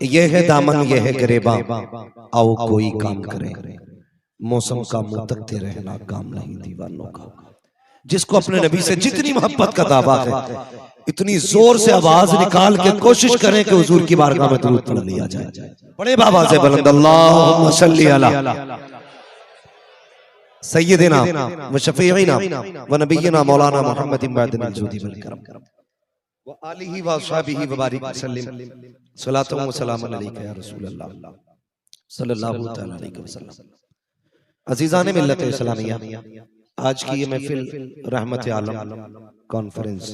ये है दामन ये है गिरेबा, आओ कोई काम करे, मौसम का मुंह तकते रहना काम नहीं दीवानों का। जिसको अपने नबी से जितनी मोहब्बत का दावा है, इतनी जोर से आवाज निकाल के कोशिश करें कि हुजूर की बारगाह में दुरूद पढ़ लिया जाए। बड़े बाबा से बुलंद अल्लाहुम्मा सल्ली अला सय्यिदिना व शफीइना व नबिय्यिना मौलाना मुहम्मदिन बादिल जूदी वल करम व आलिहि व अस्हाबिहि व बारिक वसल्लम सलातु व सलाम अलैका या रसूल अल्लाह सल्लल्लाहु तआला अलैहि वसल्लम। अजीजान मिल्लत इस्लामिया, आज की ये महफिल रहमत आलम कॉन्फ्रेंस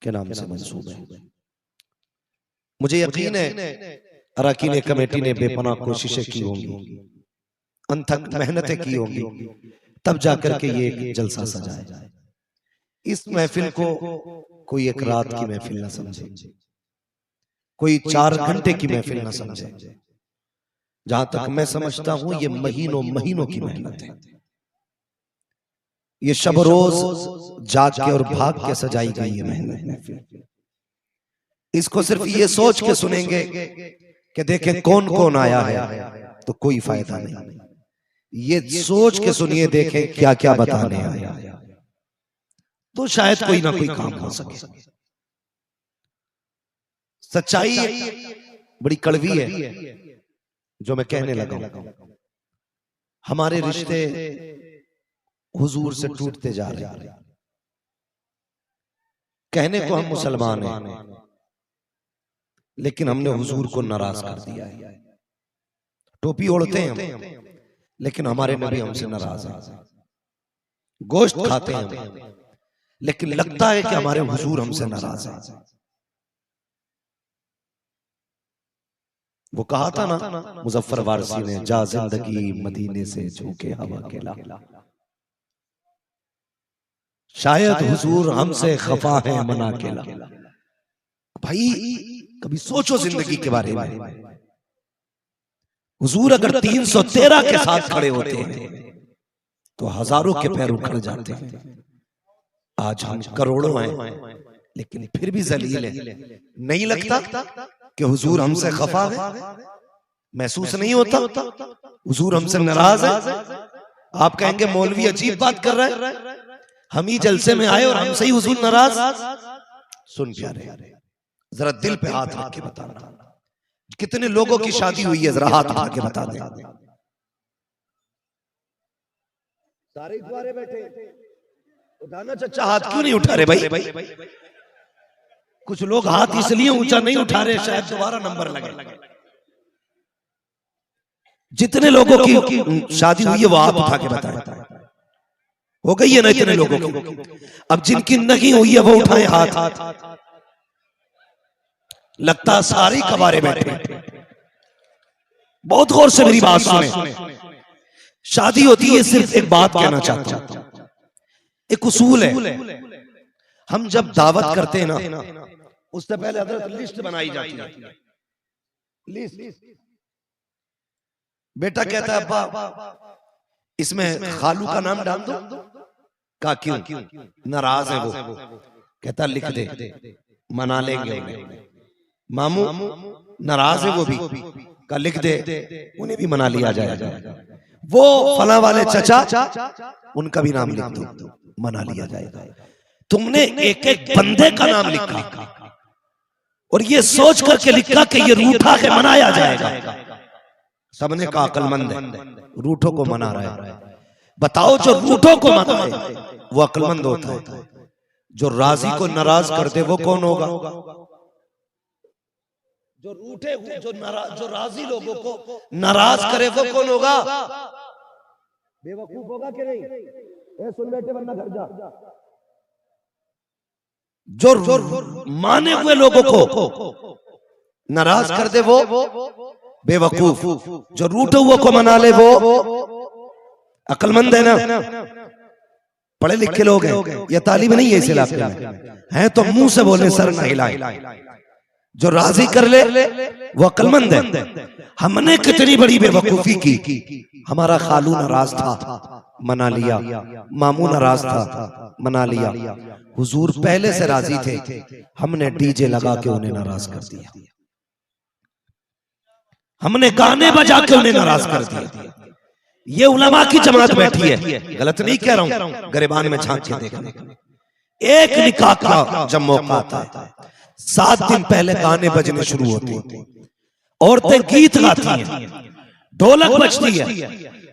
के नाम से मंसूब है। मुझे यकीन है अरकान कमेटी ने बेपनाह कोशिशें की होंगी, अनथक मेहनतें की होंगी, तब जाकर के ये एक जलसा सजाया। इस महफिल को कोई एक रात की महफिल ना समझे, कोई 4 घंटे की महफिल ना समझे। जहां तक मैं समझता हूं ये महीनों महीनों की मेहनत है। ये शब रोज जाग के और भाग के सजाई गई है मेहनत। इसको सिर्फ ये सोच के सुनेंगे कि देखें कौन कौन आया है, तो कोई फायदा नहीं। ये सोच के सुनिए, देखें क्या क्या बताने आया, तो शायद कोई ना कोई काम हो सके। सच्चाई बड़ी कड़वी है जो मैं कहने लगा हूं। हमारे रिश्ते हुजूर से टूटते जा रहे हैं। कहने को हम मुसलमान हैं, लेकिन हमने हुजूर को नाराज कर दिया है। टोपी ओढ़ते हैं हम, लेकिन हमारे नबी हमसे नाराज हैं। गोश्त खाते हैं, लेकिन लगता है कि हमारे हुजूर हमसे नाराज हैं। वो कहा था ना मुजफ्फर वारसी ने, जा जिंदगी मदीने से झोंके हवा के ला, शायद हुजूर हमसे खफा है मना के ला। भाई कभी सोचो जिंदगी के बारे में। हुजूर अगर 313 के साथ खड़े होते हैं तो हजारों के पैर उखड़ जाते हैं। आज हम करोड़ों हैं, लेकिन फिर भी जलील है। नहीं लगता कि हुजूर हमसे खफा है? महसूस नहीं होता हुजूर हमसे नाराज है? आप कहेंगे मौलवी अजीब बात कर रहा है, हम ही जलसे में आए और हमसे ही हुजूर नाराज। सुन प्यारे, जरा दिल पे हाथ रख के बताना, कितने लोगों की शादी हुई है? जरा हाथ उठा के बता दे। सारे द्वारे बैठे, उठाना चचा हाथ क्यों नहीं उठा रहे भाई? कुछ लोग हाथ इसलिए ऊंचा नहीं उठा रहे, शायद दोबारा नंबर लगे। जितने लोगों की शादी हुई है वो हाथ उठा के बताए। हो गई है ना इतने लोगों की? अब जिनकी नहीं हुई है वो उठाए हाथ। लगता सारी कबारे बैठे। बहुत गौर से मेरी बात सुने। शादी होती है, सिर्फ एक बात कहना चाहता हूं, एक उसूल है। हम जब दावत करते हैं ना, उससे पहले हजरत लिस्ट बनाई जाती है। लिस्ट। बेटा कहता है अब्बा इसमें खालू का नाम डाल दो। का क्यों? नाराज है वो। कहता लिख दे, मना लेंगे उन्हें। मामू नाराज है वो भी, का लिख दे, उन्हें भी मना लिया जाएगा। वो फला वाले चचा, उनका भी नाम लिख दो, मना लिया जाएगा। तुमने एक एक बंदे का नाम लिखा और ये सोच करके लिखा कि ये रूठा के मनाया जाएगा। सबने कहा अक्लमंद है, रूठों को मना रहा है। बताओ जो रूठों को मनाए वो अक्लमंद होता है, जो राजी को नाराज कर दे वो कौन होगा? जो रूठे जो राजी लोगों को नाराज करे वो कौन होगा? बेवकूफ होगा कि नहीं? सुन बैठे वरना घर जा। जो माने हुए लोगों को नाराज कर दे वो बेवकूफ, जो रूठे हुए को मना ले वो अक्लमंद है ना। पढ़े लिखे लोग हैं, ये तालीम नहीं है इस इलाके में, हैं तो मुंह से बोले, सर ना हिलाए। जो राजी कर ले वो अक्लमंद है। हमने कितनी बड़ी बेवकूफी की। हमारा खालू नाराज था, मना लिया। मामू नाराज था, मना लिया। हुजूर पहले से राजी थे, हमने डीजे लगा के उन्हें नाराज कर दिया। हमने गाने बजा के उन्हें नाराज कर दिया। ये उलमा की जमात बैठी है, गलत नहीं कह रहा हूं, गरिबान में झांक के देखने। एक निकाह का जब मौका आता है, 7 दिन पहले गाने बजने शुरू होते हैं, औरतें गीत गाती हैं, ढोलक बजती है।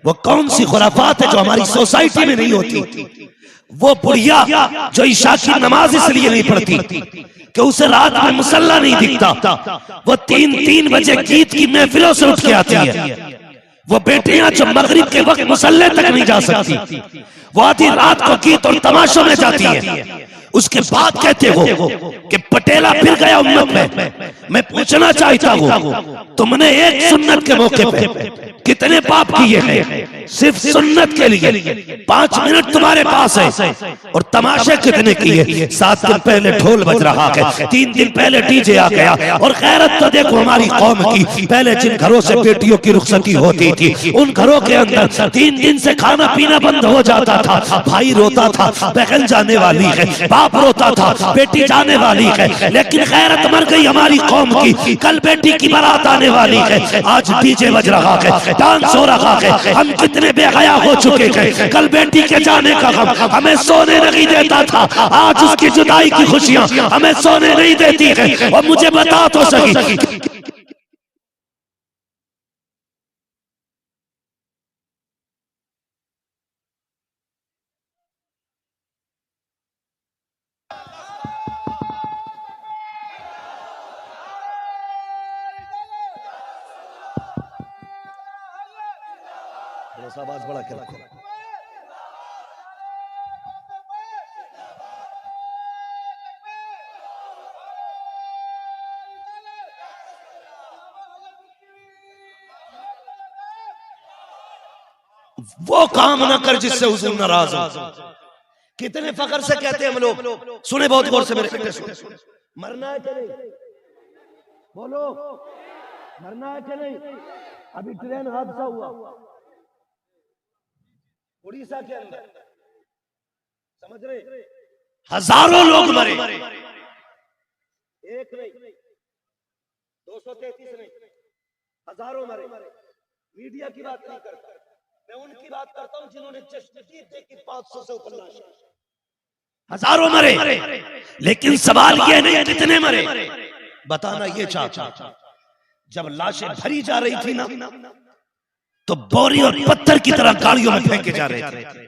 वो कौन सी खुराफात है जो हमारी सोसाइटी में नहीं होती। वो बुढ़िया जो ईशा की नमाज इसलिए नहीं पढ़ती कि उसे रात में मुसल्ला नहीं दिखता, वो 3-3 बजे गीत की महफिलों से उठ के आती है। वो बेटियां जो मगरिब के वक्त मुसल्ले तक नहीं जा सकती, वो आधी रात को गीत और तमाशों में जाती है। उसके बाद कहते हो कि पटेला फिर गया उम्मत में। मैं पूछना चाहता हूं, तुमने एक सुन्नत के मौके पे कितने पाप किए हैं? सिर्फ सुन्नत के लिए 5 मिनट तुम्हारे पास है, और तमाशे कितने किए? 7 दिन पहले ढोल बज रहा है, 3 दिन पहले डीजे आ गया। और गैरत तो देखो हमारी कौम की, पहले जिन घरों से बेटियों की रुखसती होती थी, उन घरों के अंदर 3 दिन से खाना पीना बंद हो जाता था। भाई रोता था, बहन जाने वाली है, बाप रोता था, बेटी जाने वाली है। लेकिन गैरत मर गई हमारी कौम की। कल बेटी की बारात आने वाली है, आज डीजे बज रहा है, डांस हो रहा है। हम कितने बेहया हो चुके हैं। कल बेटी के जाने का गम हमें सोने नहीं देता था, आज उसकी जुदाई की खुशियां हमें सोने नहीं देती है। और मुझे बता तो सही, आवाज बढ़ा के रखो। वो काम न कर जिससे हुजूर नाराज हो। कितने फख्र से कहते हैं हम लोग, सुने बहुत गौर से मेरे बेटे सुने। मरना है कि नहीं? बोलो, मरना है कि नहीं? अभी ट्रेन हादसा हुआ उड़ीसा के अंदर, समझ रहे? हजारों लोग मरे, एक नहीं, 233 नहीं, हजारों मरे। मीडिया की बात नहीं करता, मैं उनकी बात करता हूं जिन्होंने चश्मदीद देखी। 500 से ऊपर लाश, हजारों मरे। लेकिन सवाल ये नहीं कितने मरे, बताना ये चाहता। जब लाशें भरी जा रही थी ना, तो बोरी और पत्थर की तरह गाड़ियों में फेंके जा रहे थे।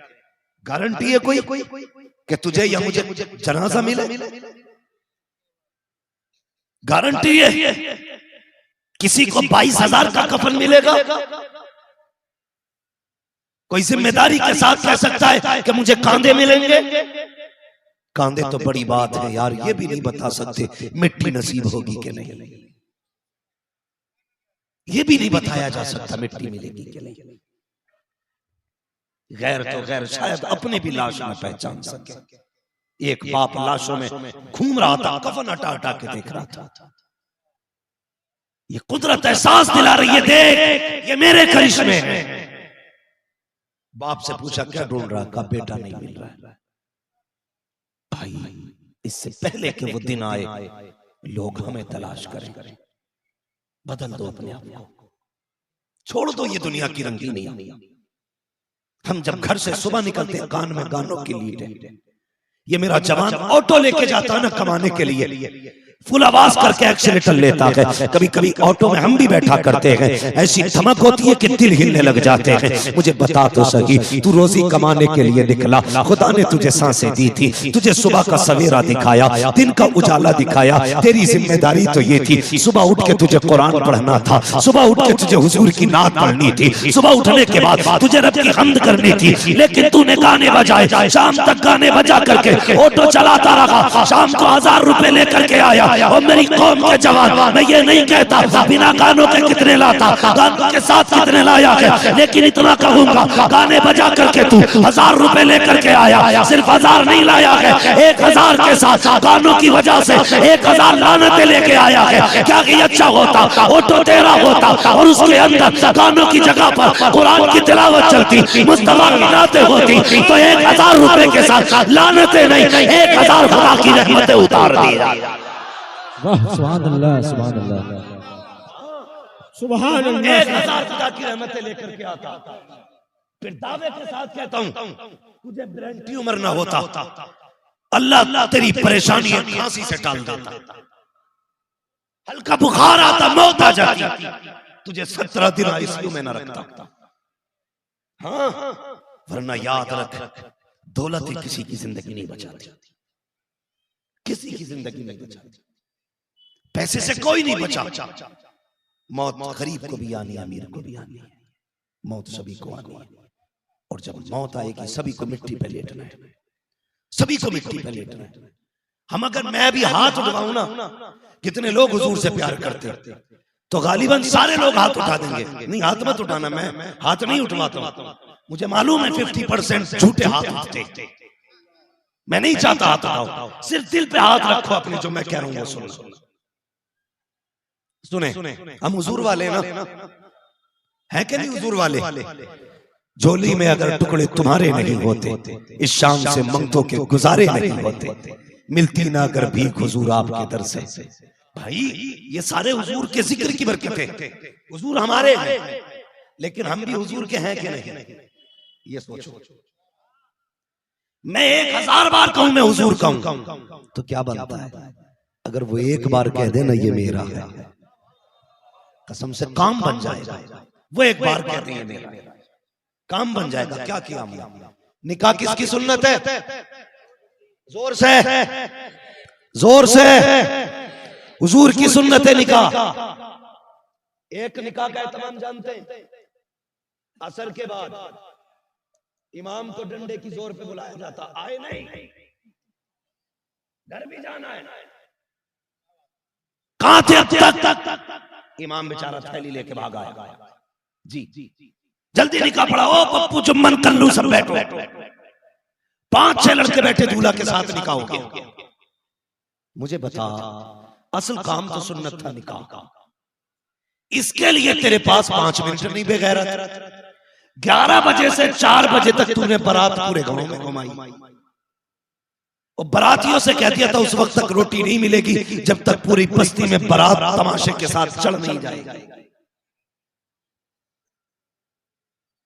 गारंटी है कोई कि तुझे या मुझे जनाजा मिले? गारंटी है किसी को 22,000 का कफन मिलेगा? कोई जिम्मेदारी के साथ कह सकता है कि मुझे कांधे मिलेंगे? कांधे तो बड़ी बात है यार, ये भी नहीं बता सकते मिट्टी नसीब होगी कि नहीं, ये भी नहीं बताया जा सकता मिट्टी मिलेगी कि नहीं। गैर तो गैर शायद अपने भी लाश में पहचान सके। एक बाप लाशों में घूम रहा था, कफन हटा हटा के देख रहा था। ये कुदरत एहसास दिला रही है, देख ये मेरे करिश्मे हैं। बाप से पूछा क्या ढूंढ रहा? का बेटा नहीं मिल रहा है। भाई इससे पहले कि वो दिन आए लोग हमें तलाश करें, बदल दो अपने आप को, छोड़ दो ये दुनिया की रंगीनी। हम जब घर से सुबह निकलते हैं, कान में गानों की लीड है। ये मेरा जवान ऑटो लेके जाता है ना कमाने के लिए, फुल आवाज करके एक्सीलेटर लेता है। कभी कभी ऑटो में हम भी बैठा करते हैं, ऐसी धमक होती है कि दिल हिलने लग जाते हैं। मुझे बता तो सही, तू रोजी कमाने के लिए निकला, खुदा ने तुझे सांसें दी थी, तुझे सुबह का सवेरा दिखाया, दिन का उजाला दिखाया। तेरी जिम्मेदारी तो ये थी, सुबह उठ के तुझे कुरान पढ़ना था, सुबह उठ के तुझे हुजूर की नात पढ़नी थी, सुबह उठने के बाद तुझे रब की हम्द करनी थी। लेकिन तूने गाने बजाए, शाम तक गाने बजा करके ऑटो चलाता रहा। शाम को 1000 रुपए लेकर के आया। और मेरी कौम के जवान, मैं ये नहीं कहता बिना गानों के कितने लाता, गानों के साथ कितने लाया है, लेकिन इतना कहूंगा गाने बजा करके तू 1000 रुपए लेकर के आया। सिर्फ 1000 नहीं लाया है, 1000 के साथ गानों की वजह से 1000 लानतें लेके आया है। क्या ये अच्छा होता? ऑटो तेरा होता और उसके अंदर गानों की जगह पर कुरान की तिलावत चलती, मुस्तफा की नातें होती, तो 1000 रुपए के साथ लानतें नहीं, 1000 खुदा की रहमतें उतार दी। वाह सुभान अल्लाह, सुभान अल्लाह, सुभान अल्लाह। 1000 खुदा की रहमतें लेकर के आता, फिर दावे के साथ कहता हूं तुझे ब्रेन ट्यूमर ना होता, अल्लाह तेरी परेशानी खांसी से टाल देता, हल्का बुखार आता मौत आ जाती, तुझे 17 दिन आईसीयू में ना रखता। हाँ, वरना याद रख, दौलत ही किसी की जिंदगी नहीं बचाती, किसी की जिंदगी नहीं बचाती, पैसे से कोई नहीं बचा। मौत गरीब को भी आनी है, अमीर को भी आनी है, मौत सभी को आनी है। और जब मौत आएगी सभी को मिट्टी पे लेटना है, सभी को मिट्टी पे लेटना है। हम अगर मैं भी हाथ उठवाऊं ना, कितने लोग हुजूर से प्यार करते तो गालिबन सारे लोग हाथ उठा देंगे। नहीं, हाथ मत उठाना, मैं हाथ नहीं उठवाता, मुझे मालूम है 50% झूठे हाथ उठते। मैं नहीं चाहता हाथ उठाओ, सिर्फ दिल पे हाथ रखो अपने, जो मैं कह रहा हूं वो सुने। हम हुजूर वाले ना है कि नहीं? हुजूर वाले, झोली में अगर टुकड़े तुम्हारे नहीं होते, इस शाम से मंगतों के गुजारे नहीं होते, मिलती ना अगर भीख हुजूर आपके दर से। भाई ये सारे हुजूर के जिक्र की बरकत है, हुजूर हमारे हैं, लेकिन हम भी हुजूर के हैं कि नहीं, ये सोचो। मैं 1000 बार कहूं मैं हुजूर कहूं तो क्या बनता है? अगर वो एक बार कह दे ना ये मेरा है, कसम से काम बन जाएगा। वो एक बार कह दे ये मेरा, काम बन जाएगा। क्या किया हमने? निकाह किसकी सुन्नत है? जोर से, जोर से, हुजूर की सुन्नत है निकाह। एक निकाह का एहतमाम जानते हैं? असर के बाद इमाम को डंडे की जोर पे बुलाया जाता, आए नहीं, घर भी जाना है। कहां थे अब तक? इमाम बेचारा थैली लेके भागा है। जी जल्दी निकाह पढ़ाओ, पप्पू जुम्मन कल्लू सब बैठो। 5-6 लड़के बैठे दूल्हा के साथ निकाह हो गया। मुझे बता, असल काम तो सुन्नत था निकाह का, इसके लिए तेरे पास 5 मिनट नहीं बेगैरत। 11 बजे से 4 बजे तक तूने बारात पूरे गांव में घुमाई, और बारातियों से कह दिया था उस वक्त तक रोटी नहीं मिलेगी जब तक पूरी बस्ती में बारात तमाशे के साथ चढ़ नहीं जाएगी।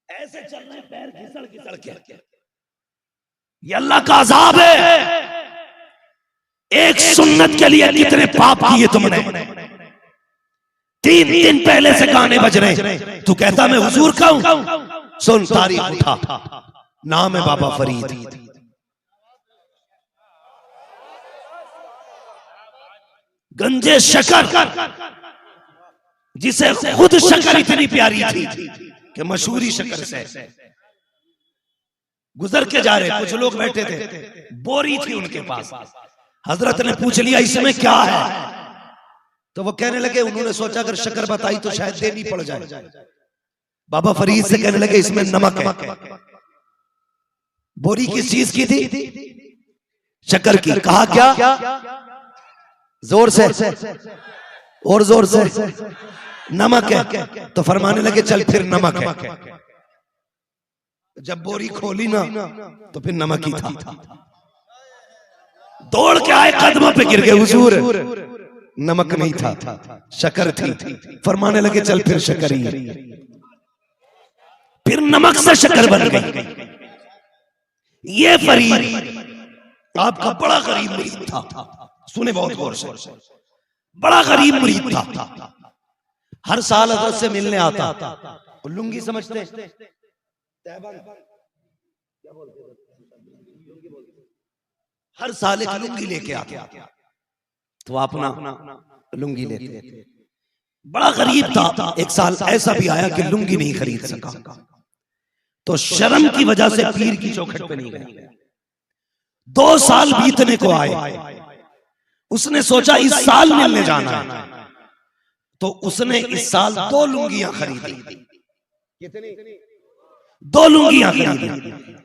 ऐसे चल रहे पैर घिसड़ घिसड़ के, ये अल्लाह का अजाब है। एक सुन्नत के लिए कितने पाप किए तुमने। 3 दिन पहले से गाने बज रहे, तू कहता मैं हुजूर का हूं। सुन, तारीख उठा, नाम है बाबा फरीद, गंजे शकर, जिसे खुद शकर इतनी प्यारी थी कि मशहूरी शकर से गुजर के जा रहे, कुछ लोग बैठे थे, बोरी थी उनके पास। हजरत ने पूछ लिया इसमें क्या है, तो वो कहने लगे, उन्होंने सोचा अगर शक्कर बताई तो शायद देनी पड़ जाए। बाबा फरीद से कहने लगे इसमें नमक है। बोरी किस चीज की थी? शक्कर की। कहा क्या? जोर से और जोर से, नमक है। तो फरमाने लगे चल फिर नमक है। जब बोरी खोली ना तो फिर नमक ही था। दौड़ के आए, कदमों पे गिर गए, हुजूर नमक नहीं था, शक्कर थी। फरमाने लगे चल फिर शक्कर ही है। फिर नमक से शक्कर बन गई। ये फरीद आपका बड़ा गरीब मुरीद था, सुने बहुत गौर से, बड़ा गरीब मुरीद था। हर साल हजरत से मिलने आता, लुंगी समझते, हर साल एक लुंगी लेके आता, तो अपना लुंगी लेते। बड़ा गरीब था। एक साल ऐसा भी आया कि लुंगी नहीं खरीद सका, तो शर्म की वजह से पीर की चौखट पे नहीं गया। 2 साल बीतने को आए, उसने सोचा इस साल मिलने जाना है, तो उसने इस साल 2 लुंगियां खरीदी। कितनी? 2 लुंगियां खरीदी,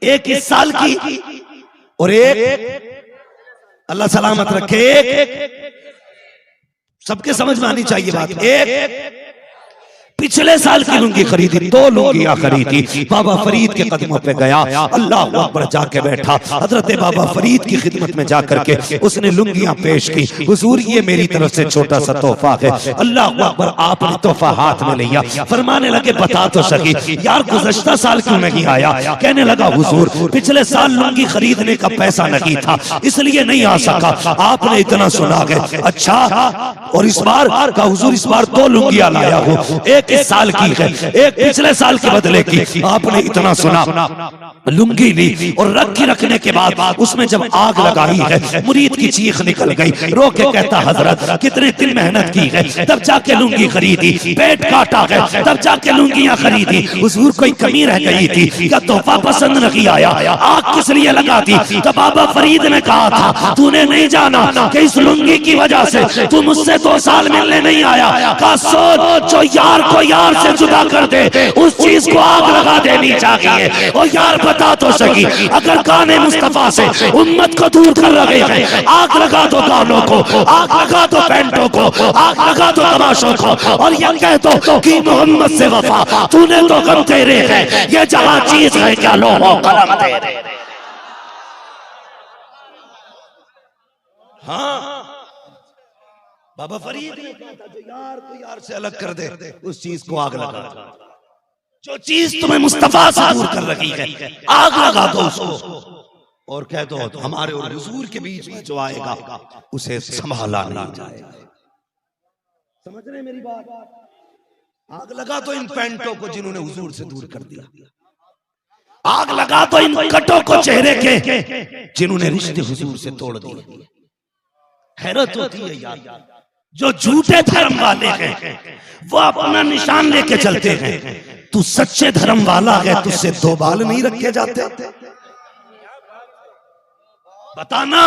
एक इस साल की और एक, अल्लाह सलामत रखे, एक सबके समझ में आनी चाहिए बात, एक पिछले साल की लुंगी खरीदी, 2 लुंगियां खरीदी। बाबा फरीद के कदमों पे गया, अल्लाह अकबर जाके बैठा। हजरत बाबा फरीद की खिदमत में जाकर के उसने लुंगियां पेश की। हुजूर ये मेरी तरफ से छोटा सा तोहफा है। अल्लाह अकबर, आपने तोहफा हाथ में लिया, फरमाने लगे बता तो सही यार गुज़श्ता साल क्यों नहीं आया? कहने लगा हुजूर पिछले साल लुंगी खरीदने का पैसा नहीं था इसलिए नहीं आ सका, आपने इतना सुना है। अच्छा, और इस बार का हुजूर इस बार 2 लुंगियां लाया हूं, एक इस साल की है, एक पिछले साल के बदले की। आपने इतना सुना, लुंगी ली और रखने के बाद उसमें जब आग लगाई है, मुरीद की चीख निकल गई। रो के कहता हजरत कितने दिन मेहनत की है तब जाके लुंगी खरीदी, पेट काटा है तब जाके लुंगियां खरीदी। हुजूर कोई कमी रह गई थी क्या? तोहफा पसंद नहीं आया? आग किस लिए लगा दी? तो बाबा फरीद ने कहा था तूने नहीं जाना कि इस लुंगी की वजह से तू मुझसे 2 साल मिलने नहीं आया। का सोच जो यार को यार से जुदा कर दे उस चीज को आग लगा देनी चाहिए। और यार बता तो सही अगर गाने मुस्तफा से उम्मत को दूर कर रहे हैं, आग लगा दो गानों को, आग लगा दो पैंटों को, आग लगा दो तमाशों को, और यह कह दो कि मोहम्मद से वफा तूने तो गम तेरे है, ये जहां चीज है क्या लो कलम तेरे। हाँ, बाबा फरीद ने कहा था जो यार को यार से अलग कर दे उस चीज को आग लगा दो। जो चीज तुम्हें मुस्तफा से दूर कर रही है आग लगा दो उसको, और कह दो हमारे और हुजूर के बीच में जो आएगा उसे संभाला नहीं जाएगा। समझ रहे मेरी बात? आग लगा दो इन पैंटों को जिन्होंने हुजूर से दूर कर दिया, आग लगा दो इन कटों को चेहरे के जिन्होंने रिश्ते हुजूर से तोड़ दिए। हैरत होती है यार, जो झूठे धर्म वाले हैं वो अपना निशान लेके चलते हैं, तू सच्चे धर्म वाला है तुझसे 2 बाल नहीं रखे जाते? बताना,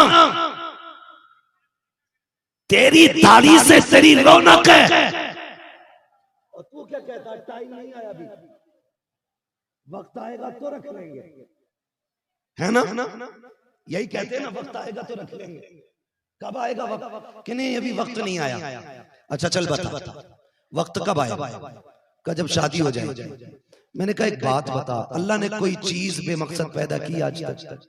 तेरी दाढ़ी से तेरी रौनक है और तू क्या कहता है टाइम नहीं आया अभी, वक्त आएगा तो रख लेंगे, है ना? यही कहते हैं ना, वक्त आएगा तो रख लेंगे। कब आएगा वक्त? कि नहीं अभी वक्त नहीं आया। अच्छा चल बता वक्त कब आएगा? का जब शादी हो जाए। मैंने कहा एक बात बता, अल्लाह ने कोई चीज बेमकसद पैदा की आज तक?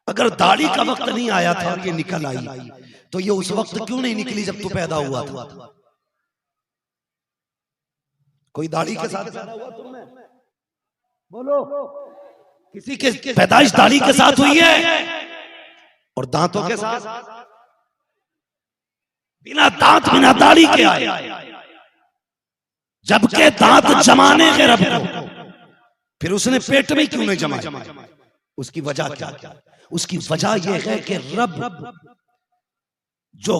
अगर दाढ़ी का वक्त नहीं आया था और ये निकल आई तो ये उस वक्त क्यों नहीं निकली जब तू पैदा हुआ था? कोई दाढ़ी के साथ पैदा हुआ तुमने? बोलो, किसी के पैदाइश दाढ़ी के साथ हुई है? और दांतों के साथ? बिना दांत बिना दाढ़ी के आए, जबकि दांत जमाने के रब को, फिर उसने पेट में क्यों नहीं जमाया? उसकी वजह क्या? उसकी वजह यह है कि रब जो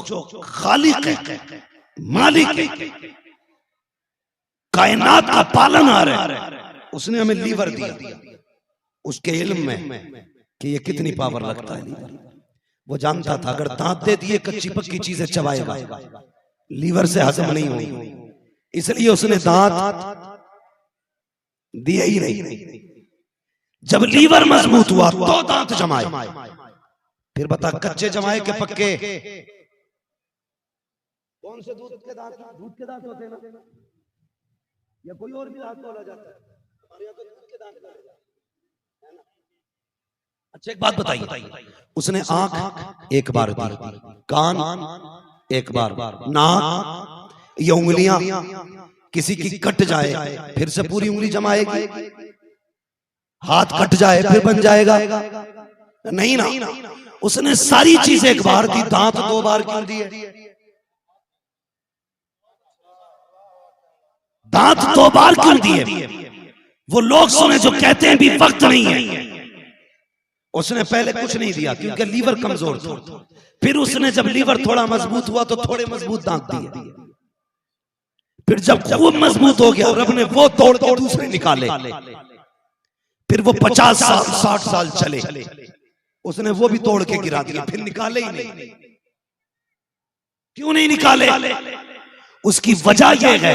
खालिक है, मालिक है, कायनात का पालनहार है, उसने हमें लीवर दिया। उसके इल्म में कि ये कितनी पावर लगता है लीवर, वो जानता था अगर दांत दे दिए कच्ची पक्की चीजें चबाएगा, लीवर से हजम नहीं होगी, इसलिए उसने दांत दिए ही नहीं। जब लीवर मजबूत हुआ तो दांत जमाए। फिर बता कच्चे जमाए के पक्के? कौन से दूध के दांत? दूध के दांत होते हैं ना, या कोई और भी दांत बोला जाता है? हमारे यहाँ तो दूध के दांत है ना। अच्छा एक बात बताइए, उसने आंख एक बार दी, कान एक बार, नाक, ये उंगलियां किसी की कट जाए फिर से पूरी उंगली जमाएगी, हाथ कट जाए फिर बन जाएगा? नहीं ना, उसने सारी चीजें एक बार दी, दांत 2 बार क्यों दिए? दांत 2 बार क्यों दिए? वो लोग सुने जो कहते हैं भी वक्त नहीं है। उसने पहले कुछ नहीं दिया क्योंकि लीवर कमजोर था। फिर उसने जब लीवर थोड़ा मजबूत हुआ तो थोड़े मजबूत दांत दिए। फिर जब खूब मजबूत हो गया रब ने वो तोड़ के दूसरे निकाले। फिर वो 50 साल 60 साल चले, उसने वो भी तोड़ के गिरा दिया, फिर निकाले ही नहीं। क्यों नहीं निकाले? उसकी वजह यह है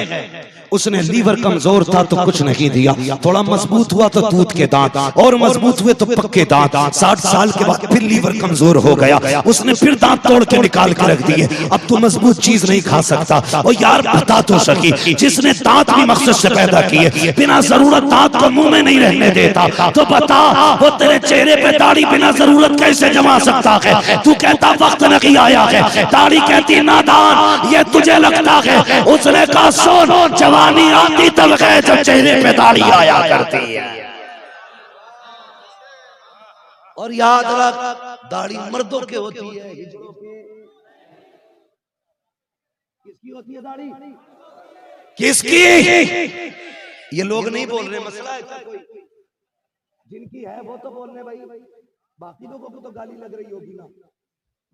उसने लीवर कमजोर था तो कुछ नहीं दिया, थोड़ा मजबूत हुआ तो दूध के दांत, और मजबूत हुए तो पक्के दांत। 60 साल के बाद फिर लीवर कमजोर हो गया, उसने फिर दांत तोड़ के निकाल के रख दिए। अब तू मजबूत चीज नहीं खा सकता। और यार बता तो सकी, जिसने दांत भी मकसद से पैदा किए, बिना जरूरत दांत को मुंह में नहीं रहने देता, तो बता वो तेरे चेहरे पे दाढ़ी बिना जरूरत कैसे जमा सकता है? तू कहता वक्त नहीं आया है, दाढ़ी कहती नादान ये तुझे लगता है। उसने कहा सुन, जवानी आती तब है जब चेहरे पे दाढ़ी आया करती है। और याद रख, दाढ़ी मर्दों के होती है, किसकी होती है दाढ़ी? किसकी? ये लोग नहीं बोल रहे, मसला है कोई, जिनकी है वो तो बोल रहे भाई, बाकी लोगों को तो गाली लग रही होगी ना,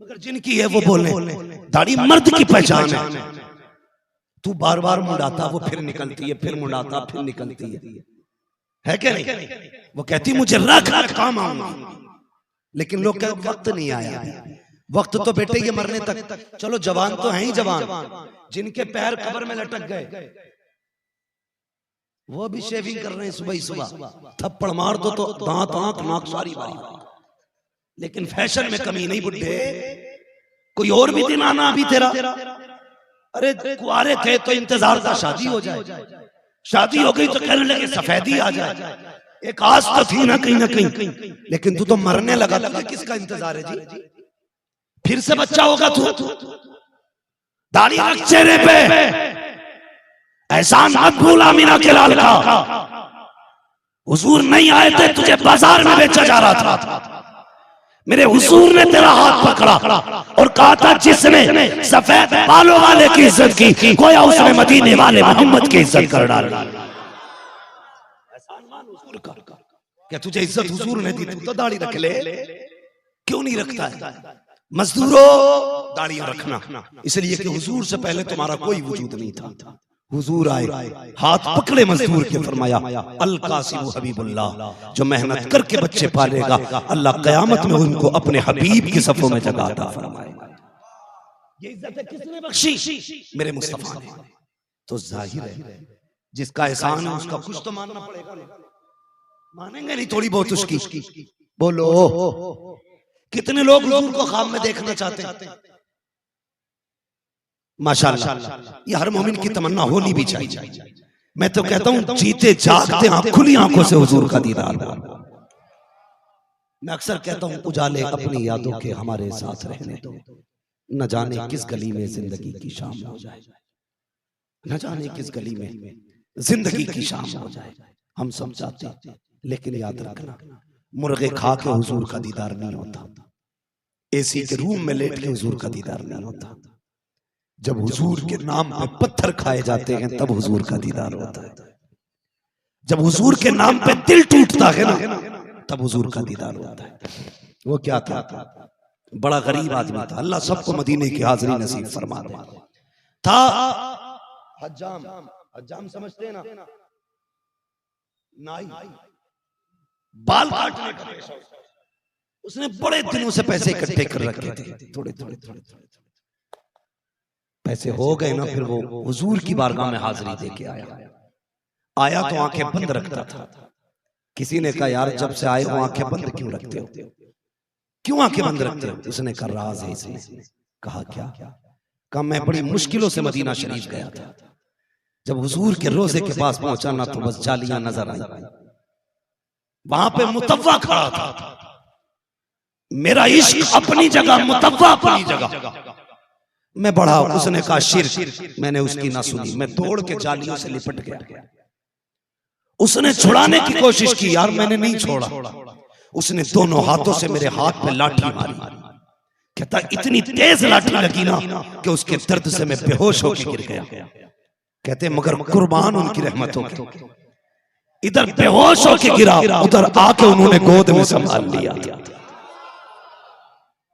मगर जिनकी है वो बोल रहे। दाढ़ी मर्द की पहचान है। तू बार बार मुंडाता, वो फिर निकलती है, फिर मुंडाता, फिर निकलती है क्या नहीं? वो कहती मुझे रख काम आऊंगा, लेकिन लोग कहते वक्त नहीं आया। वक्त तो बेटे ये मरने तक, चलो जवान तो हैं ही जवान, जिनके पैर कब्र में लटक गए वो भी शेविंग कर रहे हैं सुबह ही सुबह, थप्पड़ मार दो तो दांत आंख नाक सारी बारी। लेकिन फैशन में कमी नहीं बुड्ढे, कोई और भी दिन आना अभी तेरा। अरे कुआरे थे तो इंतजार था शादी हो जाए, शादी हो गई तो कहने लगे सफेदी आ जाए। एक आस तो थी ना कहीं, लेकिन तू तो मरने लगा, तुझे किसका इंतजार है जी? फिर से बच्चा होगा तू, दाढ़ी रख चेहरे पे, एहसान मत भूल आमिना के लाल का। हुजूर नहीं आए थे, तुझे बाजार में बेचा जा रहा था, मेरे हुजूर ने तेरा हाथ पकड़ा और कहा था जिसने सफेद बालों वाले की इज्जत की, गोया उसने मदीने वाले मोहम्मद की इज्जत कर डाली। क्या तुझे इज्जत हुजूर ने दी, तू तो दाढ़ी रख ले, क्यों नहीं रखता है? मजदूरों दाढ़ियां रखना, इसलिए कि हुजूर से पहले तुम्हारा कोई वजूद नहीं था। हुजूर आए, हाथ पकड़े मजदूर के, फरमाया अल कासिम हबीबुल्लाह, जो मेहनत करके बच्चे पालेगा अल्लाह कयामत में उनको अपने हबीब की सफों में जगह अता फरमाएगा। ये इज्जत किसने बख्शी? मेरे मुस्तफा ने। तो जाहिर है जिसका एहसान है उसका कुछ तो मानना पड़ेगा ना, मानेंगे नहीं थोड़ी बहुत उसकी? बोलो कितने लोग हुजूर को ख्वाब में देखना चाहते हैं? माशाअल्लाह, ये हर मोमिन की तमन्ना होनी भी चाहिए। मैं तो कहता हूं जीते जागते खुली आंखों से हुजूर का दीदार हो। मैं अक्सर कहता हूं उजाले अपनी यादों के हमारे साथ रहने दो, न जाने किस गली में जिंदगी की शाम हो जाए, न जाने किस गली में जिंदगी की शाम हो जाए। हम सब चाहते, लेकिन याद रखना मुर्गे खा के हुजूर का दीदार नहीं होता, एसी के रूम में लेट के हुजूर का दीदार नहीं होता। जब हुजूर के नाम पे पत्थर खाए जाते हैं तब हुजूर का दीदार होता है। जब हुजूर के नाम पे दिल टूटता है ना, तब हुजूर का दीदार होता है। वो क्या था? बड़ा गरीब आदमी था, अल्लाह सबको मदीने की हाजिरी नसीब फरमा दे। था हज्जाम, हज्जाम समझते हैं ना, नाई, बाल काटने का पेशा। उसने बड़े दिनों से पैसे इकट्ठे कर रखे थे, थोड़े थोड़े पैसे हो गए ना, फिर वो हुजूर की बारगाह में हाजिरी दे के आया तो आंखें बंद रखता था। किसी ने कहा यार जब से आए हो आंखें बंद क्यों रखते हो, क्यों आंखें बंद रखते हो? उसने कहा राज है इसमें। कहा क्या? कहा मैं बड़ी मुश्किलों से मदीना शरीफ गया था, जब हुजूर के रोजे के पास पहुंचा ना तो बस जालियां नजर आई, वहां पे मुतव्वा खड़ा था। मेरा इश्क अपनी जगह, मुतव्वा अपनी जगह। मैं बढ़ा, उसने कहा शिर्क, मैंने उसकी ना सुनी, मैं दौड़ के जालियों से लिपट गया। उसने छुड़ाने की कोशिश की, यार मैंने नहीं छोड़ा। उसने दोनों हाथों से मेरे हाथ पे लाठी मारी। कहता इतनी तेज लाठी लगी ना कि उसके दर्द से मैं बेहोश होकर गिर गया। कहते मगर कुर्बान उनकी रहमतों की, इधर बेहोश होकर गिरा, उधर आके उन्होंने गोद में संभाल लिया।